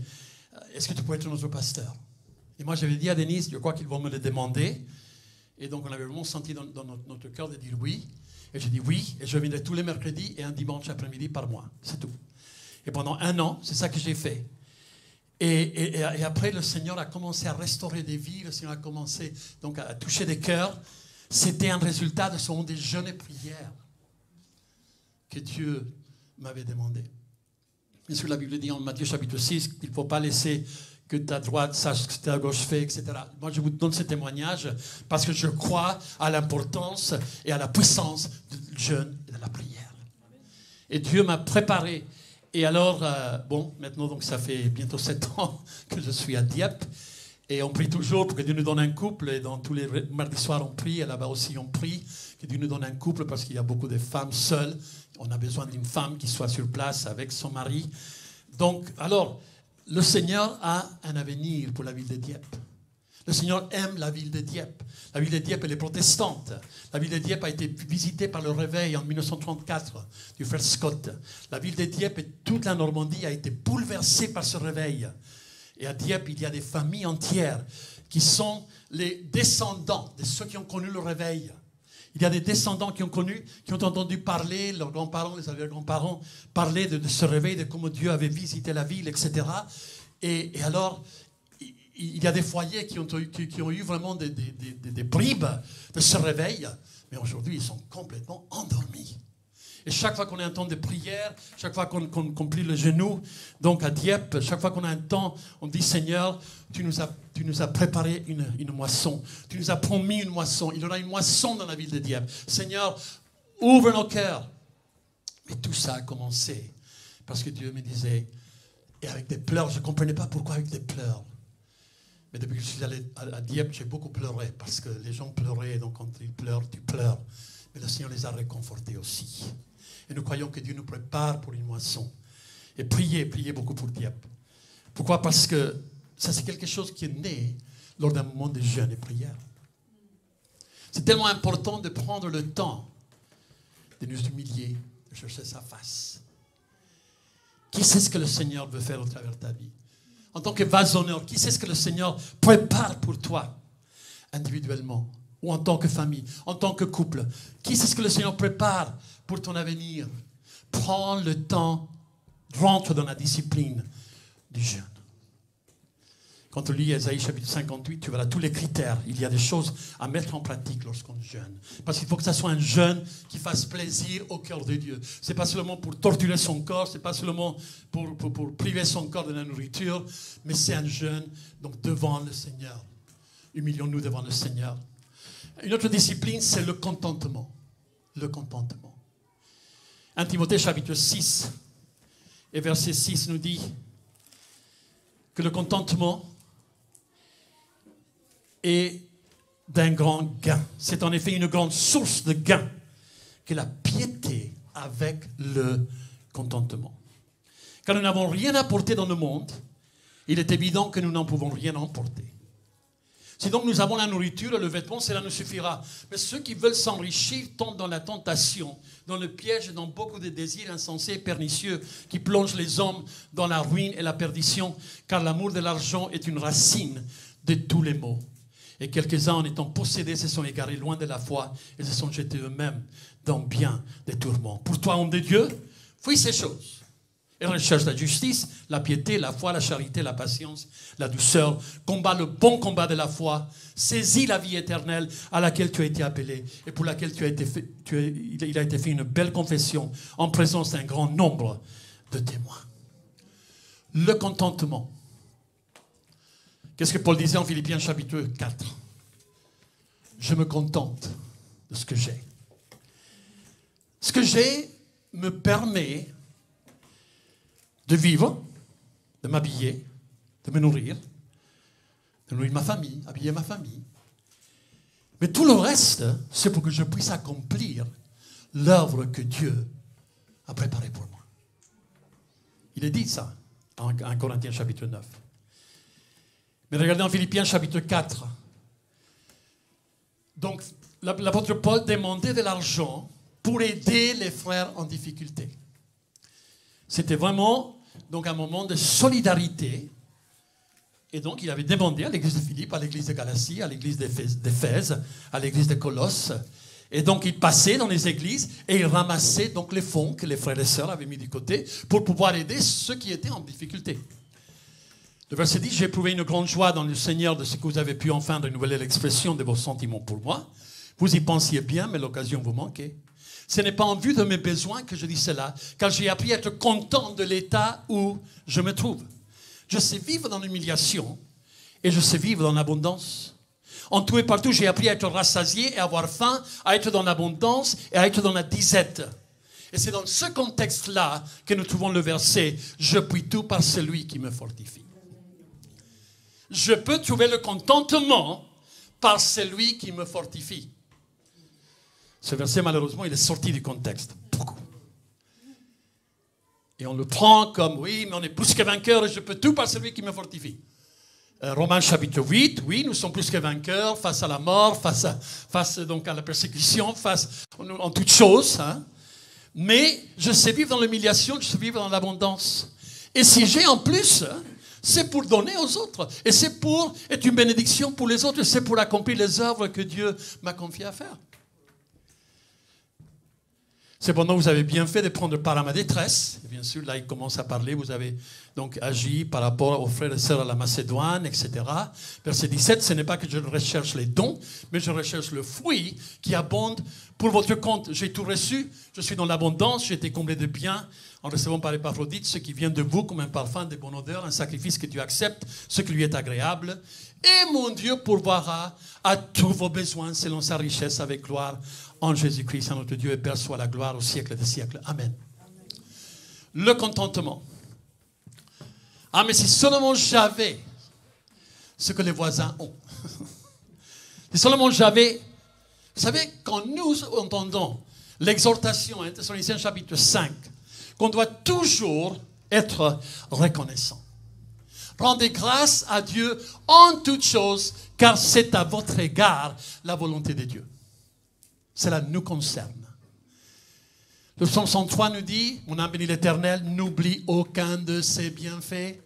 est-ce que tu peux être notre pasteur? Et moi, j'avais dit à Denise, je crois qu'ils vont me le demander. Et donc, on avait vraiment senti dans notre cœur de dire oui. Et j'ai dit oui, et je viendrai tous les mercredis et un dimanche après-midi par mois. C'est tout. Et pendant 1 an, c'est ça que j'ai fait. Et après, le Seigneur a commencé à restaurer des vies. Le Seigneur a commencé donc à toucher des cœurs. C'était un résultat de son des jeûnes et prières que Dieu m'avait demandé. Bien sûr, la Bible dit en Matthieu chapitre 6 qu'il ne faut pas laisser que ta droite sache ce que ta gauche fait, etc. Moi, je vous donne ce témoignage parce que je crois à l'importance et à la puissance du jeûne et de la prière. Et Dieu m'a préparé. Et alors, maintenant, donc, ça fait bientôt 7 ans que je suis à Dieppe. Et on prie toujours pour que Dieu nous donne un couple. Et dans tous les mardis soirs, on prie. Et là-bas aussi, on prie que Dieu nous donne un couple parce qu'il y a beaucoup de femmes seules. On a besoin d'une femme qui soit sur place avec son mari. Donc, alors, le Seigneur a un avenir pour la ville de Dieppe. Le Seigneur aime la ville de Dieppe. La ville de Dieppe, elle est protestante. La ville de Dieppe a été visitée par le réveil en 1934 du frère Scott. La ville de Dieppe et toute la Normandie a été bouleversée par ce réveil. Et à Dieppe, il y a des familles entières qui sont les descendants de ceux qui ont connu le réveil. Il y a des descendants qui ont connu, qui ont entendu parler, leurs grands-parents, les arrière-grands-parents, parler de ce réveil, de comment Dieu avait visité la ville, etc. Et alors, il y a des foyers qui ont eu vraiment des bribes de ce réveil, mais aujourd'hui, ils sont complètement endormis. Et chaque fois qu'on a un temps de prière, chaque fois qu'on plie le genou, donc à Dieppe, chaque fois qu'on a un temps, on dit, Seigneur, tu nous as préparé une moisson. Tu nous as promis une moisson. Il y aura une moisson dans la ville de Dieppe. Seigneur, ouvre nos cœurs. Mais tout ça a commencé parce que Dieu me disait, et avec des pleurs, je ne comprenais pas pourquoi avec des pleurs. Mais depuis que je suis allé à Dieppe, j'ai beaucoup pleuré parce que les gens pleuraient, donc quand ils pleurent, tu pleures. Mais le Seigneur les a réconfortés aussi. Et nous croyons que Dieu nous prépare pour une moisson. Et priez beaucoup pour Dieppe. Pourquoi? Parce que ça, c'est quelque chose qui est né lors d'un moment de jeûne et prière. C'est tellement important de prendre le temps de nous humilier, de chercher sa face. Qui sait ce que le Seigneur veut faire au travers de ta vie? En tant que vase d'honneur, qui sait ce que le Seigneur prépare pour toi, individuellement, ou en tant que famille, en tant que couple? Qui sait ce que le Seigneur prépare pour ton avenir? Prends le temps, rentre dans la discipline du jeûne. Quand tu lis Ésaïe chapitre 58, tu verras tous les critères. Il y a des choses à mettre en pratique lorsqu'on jeûne. Parce qu'il faut que ça soit un jeûne qui fasse plaisir au cœur de Dieu. Ce n'est pas seulement pour torturer son corps, ce n'est pas seulement pour priver son corps de la nourriture, mais c'est un jeûne donc devant le Seigneur. Humilions-nous devant le Seigneur. Une autre discipline, c'est le contentement. Le contentement. 1 Timothée chapitre 6 et verset 6 nous dit que le contentement est d'un grand gain. C'est en effet une grande source de gain que la piété avec le contentement. Quand nous n'avons rien à porter dans le monde, il est évident que nous n'en pouvons rien emporter. Si donc nous avons la nourriture et le vêtement, cela nous suffira. Mais ceux qui veulent s'enrichir tombent dans la tentation, dans le piège et dans beaucoup de désirs insensés et pernicieux qui plongent les hommes dans la ruine et la perdition, car l'amour de l'argent est une racine de tous les maux. Et quelques-uns, en étant possédés, se sont égarés loin de la foi et se sont jetés eux-mêmes dans bien des tourments. Pour toi, homme de Dieu, fuis ces choses. Et recherche la justice, la piété, la foi, la charité, la patience, la douceur. Combat le bon combat de la foi. Saisis la vie éternelle à laquelle tu as été appelé et pour laquelle il a été fait une belle confession en présence d'un grand nombre de témoins. Le contentement. Qu'est-ce que Paul disait en Philippiens chapitre 4? Je me contente de ce que j'ai. Ce que j'ai me permet de vivre, de m'habiller, de me nourrir, de nourrir ma famille, habiller ma famille. Mais tout le reste, c'est pour que je puisse accomplir l'œuvre que Dieu a préparée pour moi. Il est dit ça en Corinthiens chapitre 9. Mais regardez en Philippiens chapitre 4. Donc, l'apôtre Paul demandait de l'argent pour aider les frères en difficulté. C'était vraiment donc un moment de solidarité. Et donc, il avait demandé à l'église de Philippe, à l'église de Galatie, à l'église d'Éphèse, à l'église de Colosse. Et donc, il passait dans les églises et il ramassait donc les fonds que les frères et sœurs avaient mis de côté pour pouvoir aider ceux qui étaient en difficulté. Le verset dit, j'ai éprouvé une grande joie dans le Seigneur de ce que vous avez pu enfin renouveler l'expression de vos sentiments pour moi. Vous y pensiez bien, mais l'occasion vous manquait. Ce n'est pas en vue de mes besoins que je dis cela, car j'ai appris à être content de l'état où je me trouve. Je sais vivre dans l'humiliation et je sais vivre dans l'abondance. En tout et partout, j'ai appris à être rassasié et à avoir faim, à être dans l'abondance et à être dans la disette. Et c'est dans ce contexte-là que nous trouvons le verset « Je puis tout par celui qui me fortifie ». Je peux trouver le contentement par celui qui me fortifie. Ce verset, malheureusement, il est sorti du contexte. Beaucoup. Et on le prend comme, oui, mais on est plus que vainqueurs et je peux tout par celui qui me fortifie. Romains chapitre 8, oui, nous sommes plus que vainqueurs face à la mort, face donc à la persécution, face en toutes choses. Hein. Mais je sais vivre dans l'humiliation, je sais vivre dans l'abondance. Et si j'ai en plus, c'est pour donner aux autres. Et c'est pour être une bénédiction pour les autres. C'est pour accomplir les œuvres que Dieu m'a confié à faire. Cependant, vous avez bien fait de prendre part à ma détresse. Et bien sûr, là, il commence à parler. Vous avez donc agi par rapport aux frères et sœurs à la Macédoine, etc. Verset 17, ce n'est pas que je recherche les dons, mais je recherche le fruit qui abonde pour votre compte. J'ai tout reçu, je suis dans l'abondance, j'ai été comblé de biens en recevant par Épaphrodite ce qui vient de vous comme un parfum de bonne odeur, un sacrifice que Dieu accepte, ce qui lui est agréable. Et mon Dieu pourvoira à tous vos besoins selon sa richesse avec gloire en Jésus-Christ, notre Dieu et Père, soit la gloire au siècle des siècles. Amen. Le contentement. Ah, mais si seulement j'avais ce que les voisins ont. Si seulement j'avais... Vous savez, quand nous entendons l'exhortation, hein, Thessaloniciens chapitre 5, qu'on doit toujours être reconnaissant. Rendez grâce à Dieu en toutes choses, car c'est à votre égard la volonté de Dieu. Cela nous concerne. Le psaume 103 nous dit, mon âme bénit l'Éternel, n'oublie aucun de ses bienfaits.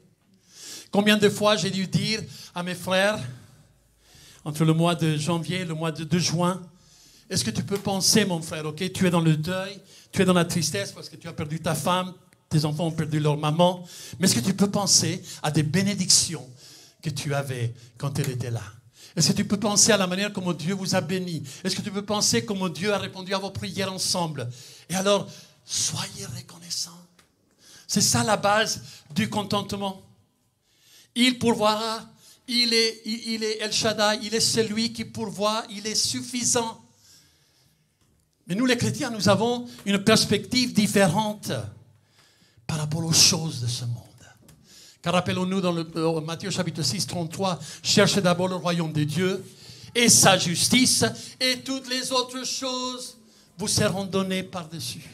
Combien de fois j'ai dû dire à mes frères, entre le mois de janvier et le mois de juin, est-ce que tu peux penser, mon frère, ok, tu es dans le deuil, tu es dans la tristesse parce que tu as perdu ta femme, tes enfants ont perdu leur maman, mais est-ce que tu peux penser à des bénédictions que tu avais quand elle était là? Est-ce que tu peux penser à la manière comment Dieu vous a béni? Est-ce que tu peux penser comment Dieu a répondu à vos prières ensemble? Et alors, soyez reconnaissants. C'est ça la base du contentement. Il pourvoira, il est El Shaddai, il est celui qui pourvoit, il est suffisant. Mais nous les chrétiens, nous avons une perspective différente par rapport aux choses de ce monde. Car rappelons-nous dans Matthieu chapitre 6, 33, cherchez d'abord le royaume de Dieu et sa justice, et toutes les autres choses vous seront données par-dessus.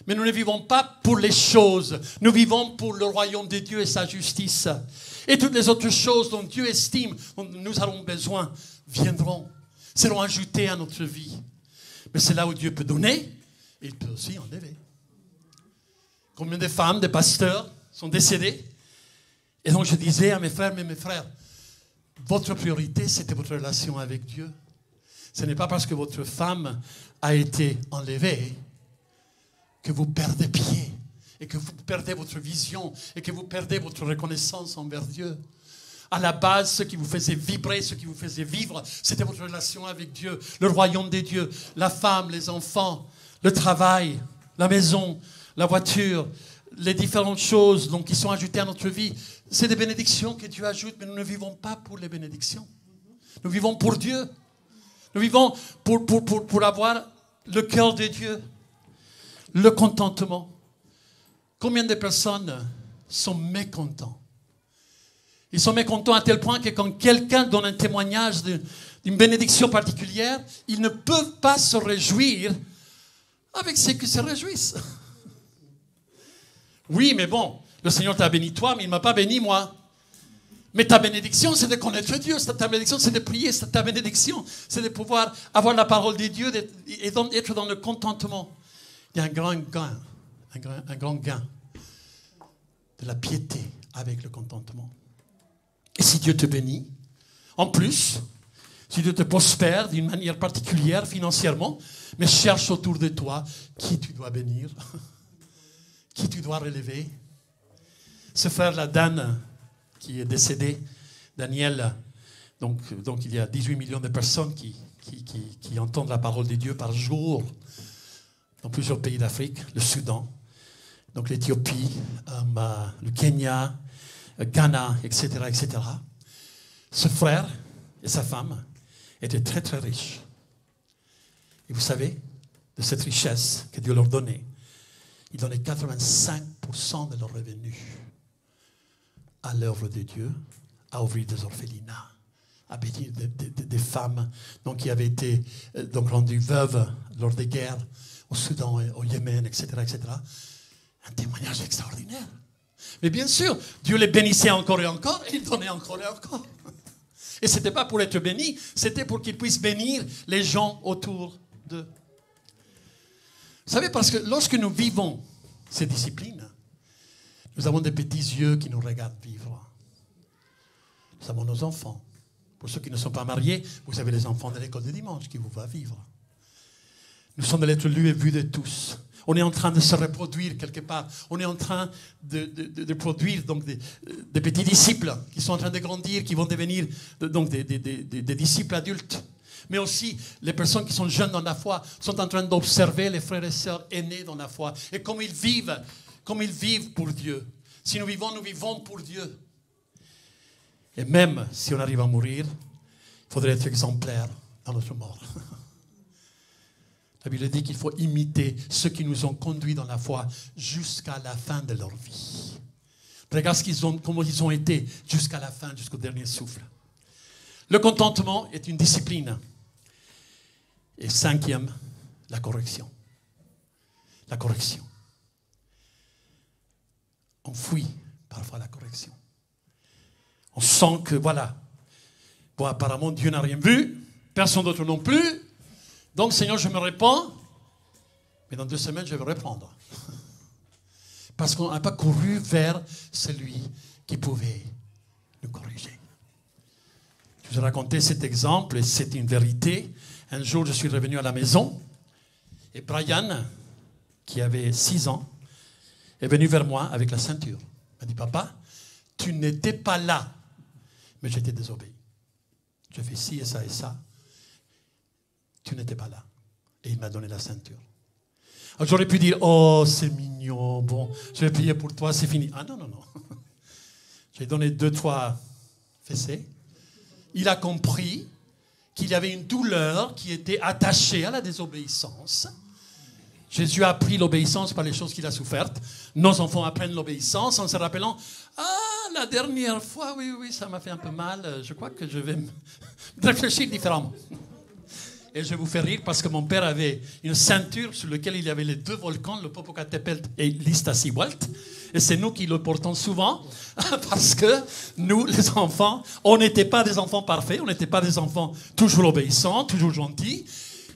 Mais nous ne vivons pas pour les choses, nous vivons pour le royaume de Dieu et sa justice. Et toutes les autres choses dont Dieu estime, dont nous avons besoin, viendront, seront ajoutées à notre vie. Mais c'est là où Dieu peut donner, et il peut aussi enlever. Combien de femmes, de pasteurs sont décédés? Et donc je disais à mes frères, mais mes frères, votre priorité, c'était votre relation avec Dieu. Ce n'est pas parce que votre femme a été enlevée que vous perdez pied et que vous perdez votre vision et que vous perdez votre reconnaissance envers Dieu. À la base, ce qui vous faisait vibrer, ce qui vous faisait vivre, c'était votre relation avec Dieu, le royaume des dieux, la femme, les enfants, le travail, la maison, la voiture, les différentes choses donc, qui sont ajoutées à notre vie. C'est des bénédictions que Dieu ajoute, mais nous ne vivons pas pour les bénédictions. Nous vivons pour Dieu. Nous vivons pour avoir le cœur de Dieu. Le contentement. Combien de personnes sont mécontents? Ils sont mécontents à tel point que quand quelqu'un donne un témoignage d'une bénédiction particulière, ils ne peuvent pas se réjouir avec ceux qui se réjouissent. Oui, mais bon, le Seigneur t'a béni toi, mais il ne m'a pas béni moi. Mais ta bénédiction, c'est de connaître Dieu. Ta bénédiction, c'est de prier. Ta bénédiction, c'est de pouvoir avoir la parole de Dieu et d'être dans le contentement. Il y a un grand gain de la piété avec le contentement. Et si Dieu te bénit, en plus, si Dieu te prospère d'une manière particulière financièrement, mais cherche autour de toi qui tu dois bénir, qui tu dois relever. Ce frère-là, Dan, qui est décédé, Daniel, donc il y a 18 millions de personnes qui entendent la parole de Dieu par jour dans plusieurs pays d'Afrique, le Soudan, donc l'Éthiopie, le Kenya, Ghana, etc., etc. Ce frère et sa femme étaient très, très riches. Et vous savez, de cette richesse que Dieu leur donnait, ils donnaient 85% de leurs revenus à l'œuvre de Dieu, à ouvrir des orphelinats, à bénir des femmes donc, qui avaient été rendues veuves lors des guerres au Soudan, au Yémen, etc., etc. Un témoignage extraordinaire. Mais bien sûr, Dieu les bénissait encore et encore, et il donnait encore et encore. Et ce n'était pas pour être béni, c'était pour qu'ils puissent bénir les gens autour d'eux. Vous savez, parce que lorsque nous vivons ces disciplines, nous avons des petits yeux qui nous regardent vivre. Nous avons nos enfants. Pour ceux qui ne sont pas mariés, vous avez les enfants de l'école de dimanche qui vous voient vivre. Nous sommes de l'être lu et vu de tous. On est en train de se reproduire quelque part. On est en train de produire donc, des petits disciples qui sont en train de grandir, qui vont devenir donc, des disciples adultes. Mais aussi, les personnes qui sont jeunes dans la foi sont en train d'observer les frères et sœurs aînés dans la foi. Et comme ils vivent pour Dieu. Si nous vivons pour Dieu. Et même si on arrive à mourir, il faudrait être exemplaire dans notre mort. La Bible dit qu'il faut imiter ceux qui nous ont conduits dans la foi jusqu'à la fin de leur vie. Regarde comment ils ont été jusqu'à la fin, jusqu'au dernier souffle. Le contentement est une discipline. Et cinquième, la correction. La correction. On fuit parfois la correction. On sent que voilà, bon apparemment Dieu n'a rien vu, personne d'autre non plus. Donc, Seigneur, je me répands, mais dans 2 semaines, je vais reprendre. Parce qu'on n'a pas couru vers celui qui pouvait nous corriger. Je vous ai raconté cet exemple, et c'est une vérité. Un jour, je suis revenu à la maison, et Brian, qui avait 6 ans, est venu vers moi avec la ceinture. Il m'a dit, papa, tu n'étais pas là, mais j'étais désobéi. J'ai fait ci et ça et ça. Tu n'étais pas là. Et il m'a donné la ceinture. Alors j'aurais pu dire, oh, c'est mignon, bon, je vais prier pour toi, c'est fini. Ah non, non, non. J'ai donné 2-3 fessées. Il a compris qu'il y avait une douleur qui était attachée à la désobéissance. Jésus a appris l'obéissance par les choses qu'il a souffertes. Nos enfants apprennent l'obéissance en se rappelant, ah, la dernière fois, oui, ça m'a fait un peu mal, je crois que je vais réfléchir différemment. Et je vous fais rire parce que mon père avait une ceinture sur laquelle il y avait les 2 volcans, le Popocatépetl et l'Iztaccíhuatl. Et c'est nous qui le portons souvent parce que nous, les enfants, on n'était pas des enfants parfaits, on n'était pas des enfants toujours obéissants, toujours gentils.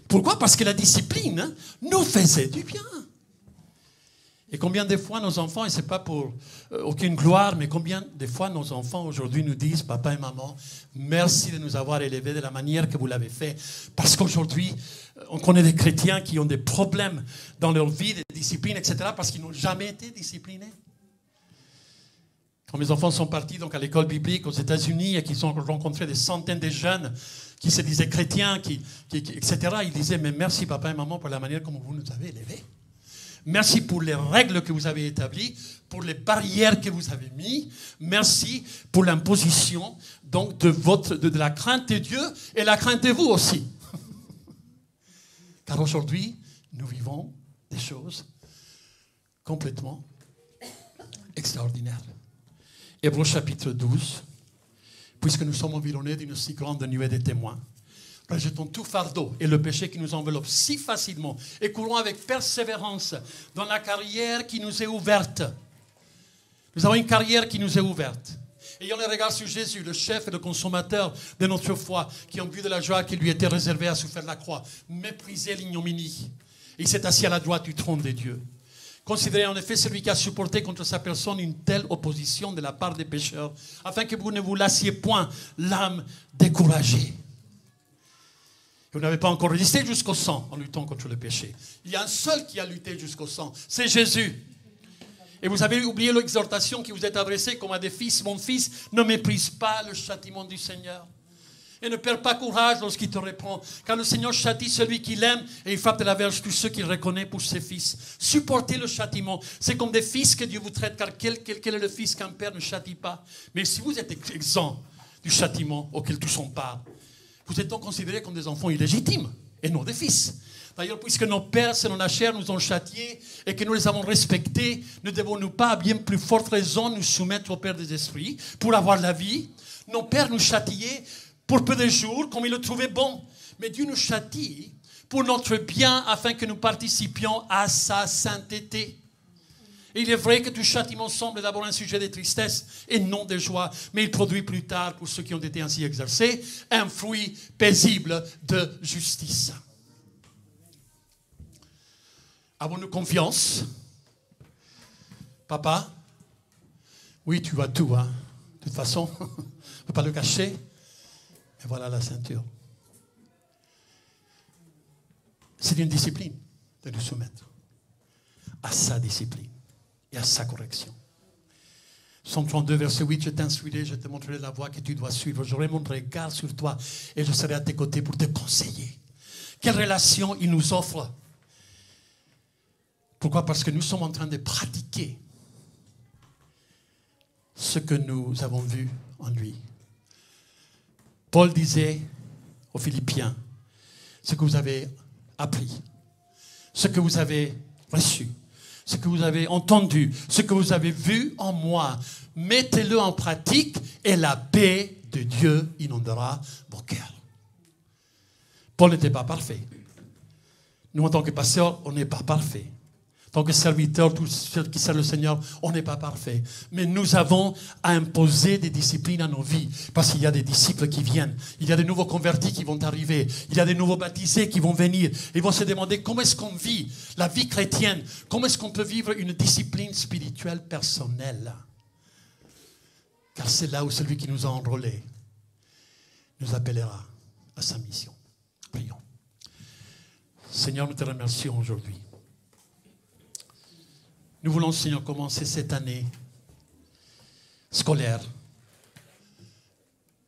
Pourquoi? Parce que la discipline nous faisait du bien. Et combien de fois nos enfants, et ce n'est pas pour aucune gloire, mais combien de fois nos enfants aujourd'hui nous disent, papa et maman, merci de nous avoir élevés de la manière que vous l'avez fait. Parce qu'aujourd'hui, on connaît des chrétiens qui ont des problèmes dans leur vie, des disciplines, etc., parce qu'ils n'ont jamais été disciplinés. Quand mes enfants sont partis donc, à l'école biblique aux États-Unis et qu'ils ont rencontré des centaines de jeunes qui se disaient chrétiens, etc., ils disaient, mais merci papa et maman pour la manière comme vous nous avez élevés. Merci pour les règles que vous avez établies, pour les barrières que vous avez mises. Merci pour l'imposition donc de la crainte de Dieu et la crainte de vous aussi. Car aujourd'hui, nous vivons des choses complètement extraordinaire. Hébreux chapitre 12. Puisque nous sommes environnés d'une si grande nuée de témoins, rejetons tout fardeau et le péché qui nous enveloppe si facilement et courons avec persévérance dans la carrière qui nous est ouverte. Nous avons une carrière qui nous est ouverte. Ayons le regard sur Jésus, le chef et le consommateur de notre foi, qui en vue de la joie qui lui était réservée a souffert la croix, méprisé l'ignominie. Et il s'est assis à la droite du trône des dieux. Considérez en effet celui qui a supporté contre sa personne une telle opposition de la part des pécheurs, afin que vous ne vous lassiez point l'âme découragée. Vous n'avez pas encore résisté jusqu'au sang en luttant contre le péché. Il y a un seul qui a lutté jusqu'au sang, c'est Jésus. Et vous avez oublié l'exhortation qui vous est adressée comme à des fils. Mon fils, ne méprise pas le châtiment du Seigneur. Et ne perds pas courage lorsqu'il te reprend. Car le Seigneur châtie celui qu'il aime et il frappe de la verge tous ceux qu'il reconnaît pour ses fils. Supportez le châtiment. C'est comme des fils que Dieu vous traite. Car quel est le fils qu'un père ne châtie pas? Mais si vous êtes exempt du châtiment auquel tous on part, vous êtes donc considérés comme des enfants illégitimes et non des fils. D'ailleurs, puisque nos pères, selon la chair, nous ont châtiés et que nous les avons respectés, ne devons-nous pas, à bien plus forte raison, nous soumettre au Père des esprits pour avoir la vie? Nos pères nous châtiaient pour peu de jours, comme ils le trouvaient bon. Mais Dieu nous châtie pour notre bien, afin que nous participions à sa sainteté. Et il est vrai que tout châtiment semble d'abord un sujet de tristesse et non de joie, mais il produit plus tard, pour ceux qui ont été ainsi exercés, un fruit paisible de justice. Avons-nous confiance? Papa? Oui, tu vois tout, hein. De toute façon, on ne peut pas le cacher. Et voilà la ceinture. C'est une discipline de nous soumettre à sa discipline et à sa correction. Psaume 32, verset 8, je t'instruirai, je te montrerai la voie que tu dois suivre. J'aurai mon regard sur toi et je serai à tes côtés pour te conseiller. Quelle relation il nous offre? Pourquoi? Parce que nous sommes en train de pratiquer ce que nous avons vu en lui. Paul disait aux Philippiens, ce que vous avez appris, ce que vous avez reçu, ce que vous avez entendu, ce que vous avez vu en moi, mettez-le en pratique et la paix de Dieu inondera vos cœurs. Paul n'était pas parfait. Nous, en tant que pasteurs, on n'est pas parfait. En tant que serviteurs, tous ceux qui servent le Seigneur, on n'est pas parfait. Mais nous avons à imposer des disciplines à nos vies. Parce qu'il y a des disciples qui viennent. Il y a des nouveaux convertis qui vont arriver. Il y a des nouveaux baptisés qui vont venir. Ils vont se demander comment est-ce qu'on vit la vie chrétienne. Comment est-ce qu'on peut vivre une discipline spirituelle personnelle. Car c'est là où celui qui nous a enrôlés nous appellera à sa mission. Prions. Seigneur, nous te remercions aujourd'hui. Nous voulons, Seigneur, commencer cette année scolaire.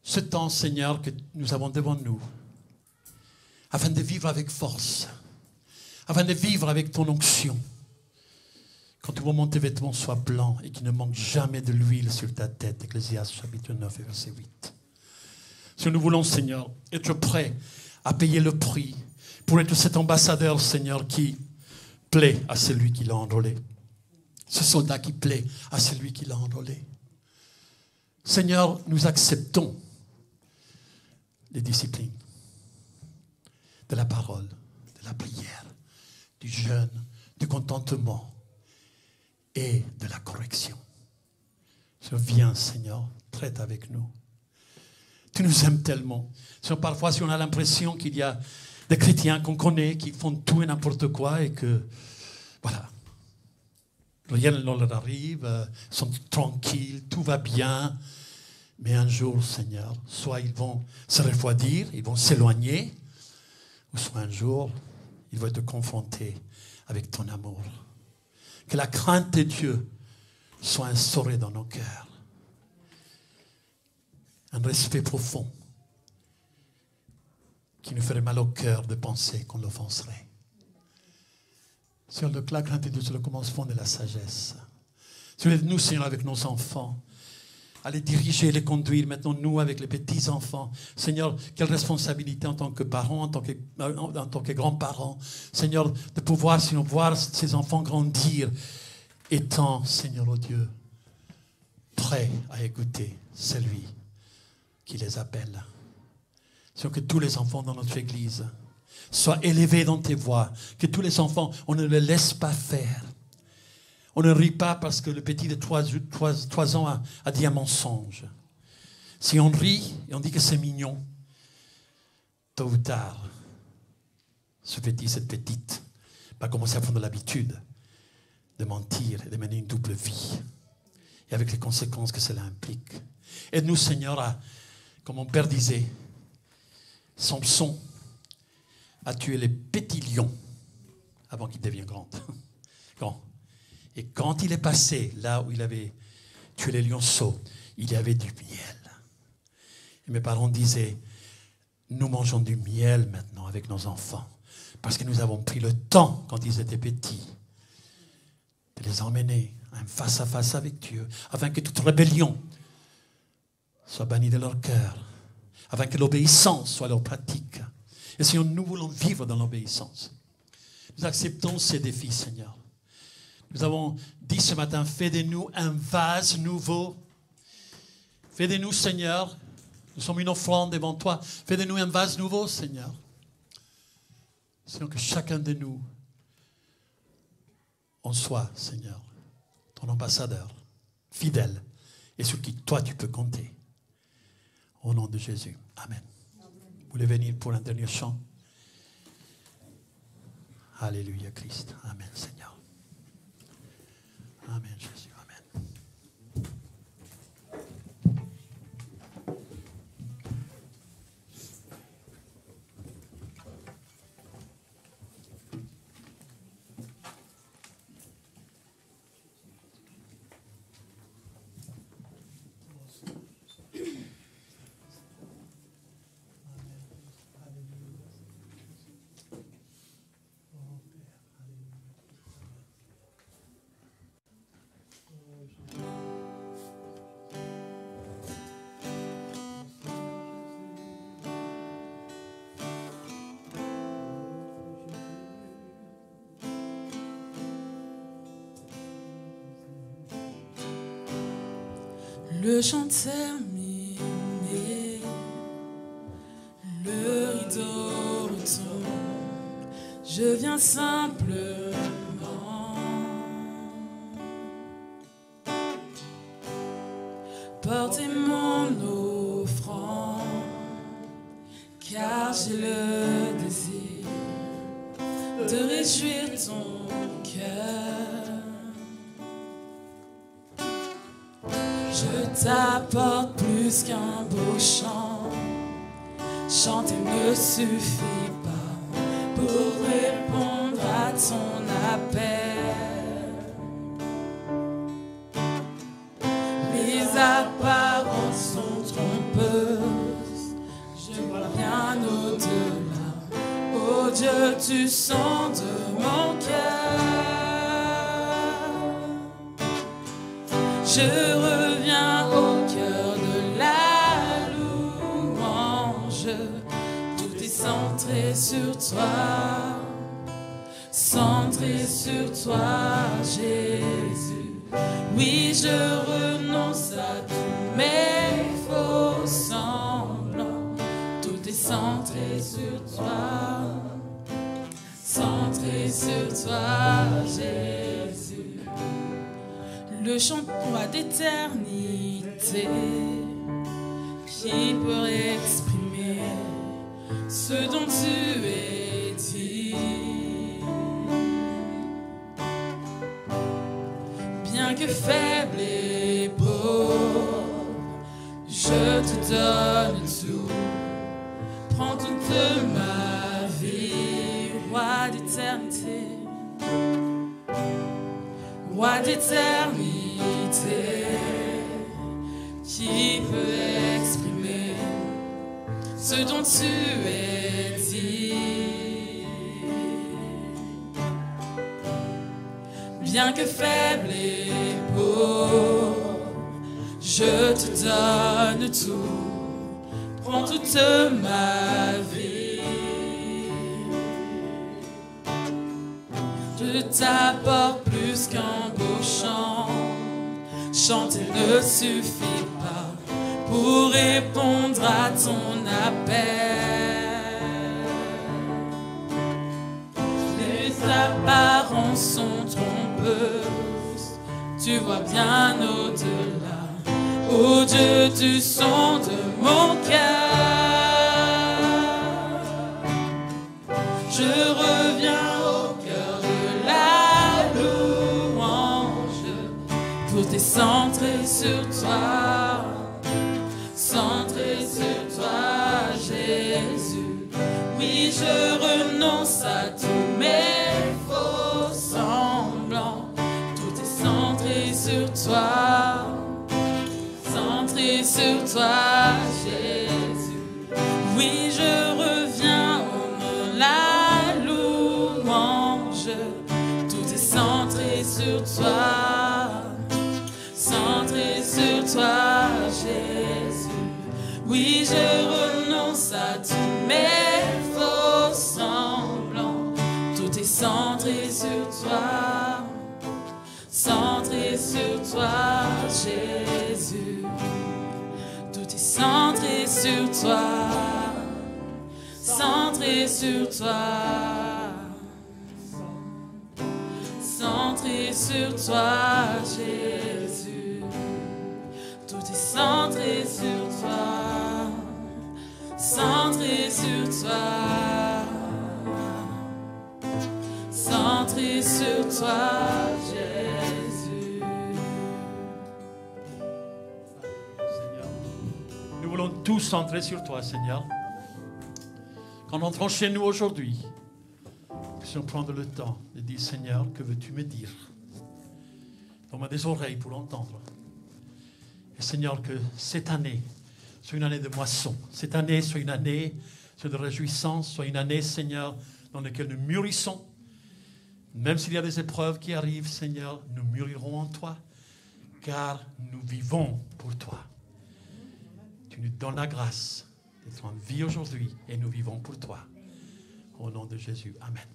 Ce temps, Seigneur, que nous avons devant nous, afin de vivre avec force, afin de vivre avec ton onction. Quand tu vois tes vêtements soient blancs et qu'il ne manque jamais de l'huile sur ta tête. Ecclésiaste chapitre 9 et verset 8. Si nous voulons, Seigneur, être prêts à payer le prix pour être cet ambassadeur, Seigneur, qui plaît à celui qui l'a enrôlé. Ce soldat qui plaît à celui qui l'a enrôlé. Seigneur, nous acceptons les disciplines de la parole, de la prière, du jeûne, du contentement et de la correction. Viens, Seigneur, traite avec nous. Tu nous aimes tellement. Parfois, si on a l'impression qu'il y a des chrétiens qu'on connaît qui font tout et n'importe quoi et que, voilà, rien ne leur arrive, sont tranquilles, tout va bien. Mais un jour, Seigneur, soit ils vont se refroidir, ils vont s'éloigner, ou soit un jour, ils vont être confrontés avec ton amour. Que la crainte de Dieu soit instaurée dans nos cœurs. Un respect profond qui nous ferait mal au cœur de penser qu'on l'offenserait. Sur la crainte de Dieu, c'est le commencement de la sagesse. Nous, Seigneur, avec nos enfants, à les diriger, les conduire. Maintenant, nous, avec les petits-enfants. Seigneur, quelle responsabilité en tant que parents, en tant que grands-parents. Seigneur, de pouvoir, Seigneur, voir ces enfants grandir, étant, Seigneur, oh Dieu, prêts à écouter celui qui les appelle. Seigneur, que tous les enfants dans notre Église soient élevés dans tes voies. Que tous les enfants, on ne les laisse pas faire. On ne rit pas parce que le petit de 3 ans a dit un mensonge. Si on rit et on dit que c'est mignon, tôt ou tard, ce petit, cette petite, va commencer à prendre l'habitude de mentir et de mener une double vie. Et avec les conséquences que cela implique. Aide-nous, Seigneur, à, comme mon père disait, Samson a tué les petits lions avant qu'il devienne grand. Et quand il est passé là où il avait tué les lionceaux, il y avait du miel. Et mes parents disaient, nous mangeons du miel maintenant avec nos enfants, parce que nous avons pris le temps, quand ils étaient petits, de les emmener en face à face avec Dieu, afin que toute rébellion soit bannie de leur cœur, afin que l'obéissance soit leur pratique. Et si nous voulons vivre dans l'obéissance, nous acceptons ces défis, Seigneur. Nous avons dit ce matin, fais de nous un vase nouveau. Fais de nous, Seigneur, nous sommes une offrande devant toi. Fais de nous un vase nouveau, Seigneur. Seigneur, que chacun de nous en soit, Seigneur, ton ambassadeur, fidèle, et sur qui toi tu peux compter. Au nom de Jésus. Amen. Vous voulez venir pour un dernier chant? Alléluia, Christ. Amen, Seigneur. Amen, Jésus. Amen. Le chant terminé, le rideau retombe, je viens simplement porter mon offrande, car j'ai le désir de réjouir ton cœur. Je t'apporte plus qu'un beau chant. Chanter ne suffit pas pour répondre à ton appel. Les apparences sont trompeuses. Je vois bien au-delà. Oh Dieu, tu sens de mon cœur. Je reviens au cœur de la louange. Tout est centré sur toi, centré sur toi, Jésus. Oui, je renonce à tous mes faux semblants. Tout est centré sur toi, centré sur toi, Jésus. Le chant pour d'éternité qui peut exprimer ce dont tu es dit. Bien que faible et pauvre, je te donne tout. Prends toute ma vie, roi d'éternité. Roi d'éternité, qui peut exprimer ce dont tu es dit. Bien que faible et pauvre, je te donne tout. Prends toute ma vie. Je t'apporte plus qu'un beau chant. Chanter ne suffit pas pour répondre à ton appel. Les apparences sont trompeuses, tu vois bien au-delà. Ô Dieu, tu sondes mon cœur. Je reviens au cœur de la louange. Tout est centré sur toi, centré sur toi, Jésus. Oui, je renonce à tous mes faux semblants. Tout est centré sur toi, centré sur toi, Jésus. Oui, je reviens au nom la louange. Tout est centré sur toi, centré sur toi, Jésus. Oui, je renonce à tous mes faux semblants. Tout est centré sur toi, centré sur toi, Jésus. Tout est centré sur toi, centré sur toi, centré sur toi, Jésus. Tout est centré sur toi, centré sur toi, centré sur toi, Jésus. Seigneur, nous voulons tous centrer sur toi, Seigneur. Quand nous entrons chez nous aujourd'hui, nous puissions prendre le temps de dire, Seigneur, que veux-tu me dire? Donne-moi des oreilles pour entendre. Et Seigneur, que cette année soit une année de moisson. Cette année soit une année de réjouissance, soit une année, Seigneur, dans laquelle nous mûrissons. Même s'il y a des épreuves qui arrivent, Seigneur, nous mûrirons en toi, car nous vivons pour toi. Tu nous donnes la grâce d'être en vie aujourd'hui et nous vivons pour toi. Au nom de Jésus. Amen.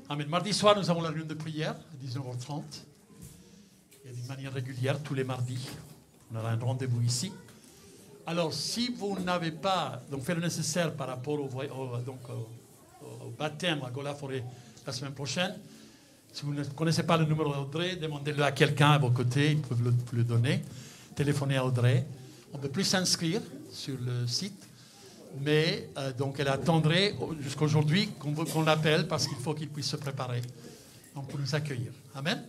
Amen. Mardi soir, nous avons la réunion de prière à 19h30. Et d'une manière régulière, tous les mardis, on aura un rendez-vous ici. Alors, si vous n'avez pas fait le nécessaire par rapport au baptême à Gola-Forêt la semaine prochaine, si vous ne connaissez pas le numéro d'Audrey, demandez-le à quelqu'un à vos côtés, ils peuvent le donner. Téléphonez à Audrey. On ne peut plus s'inscrire sur le site, mais donc elle attendrait jusqu'aujourd'hui qu'on l'appelle parce qu'il faut qu'il puisse se préparer donc, pour nous accueillir. Amen.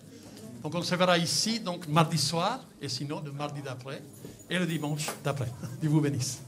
Donc on se verra ici donc mardi soir et sinon le mardi d'après et le dimanche d'après. Dieu vous bénisse.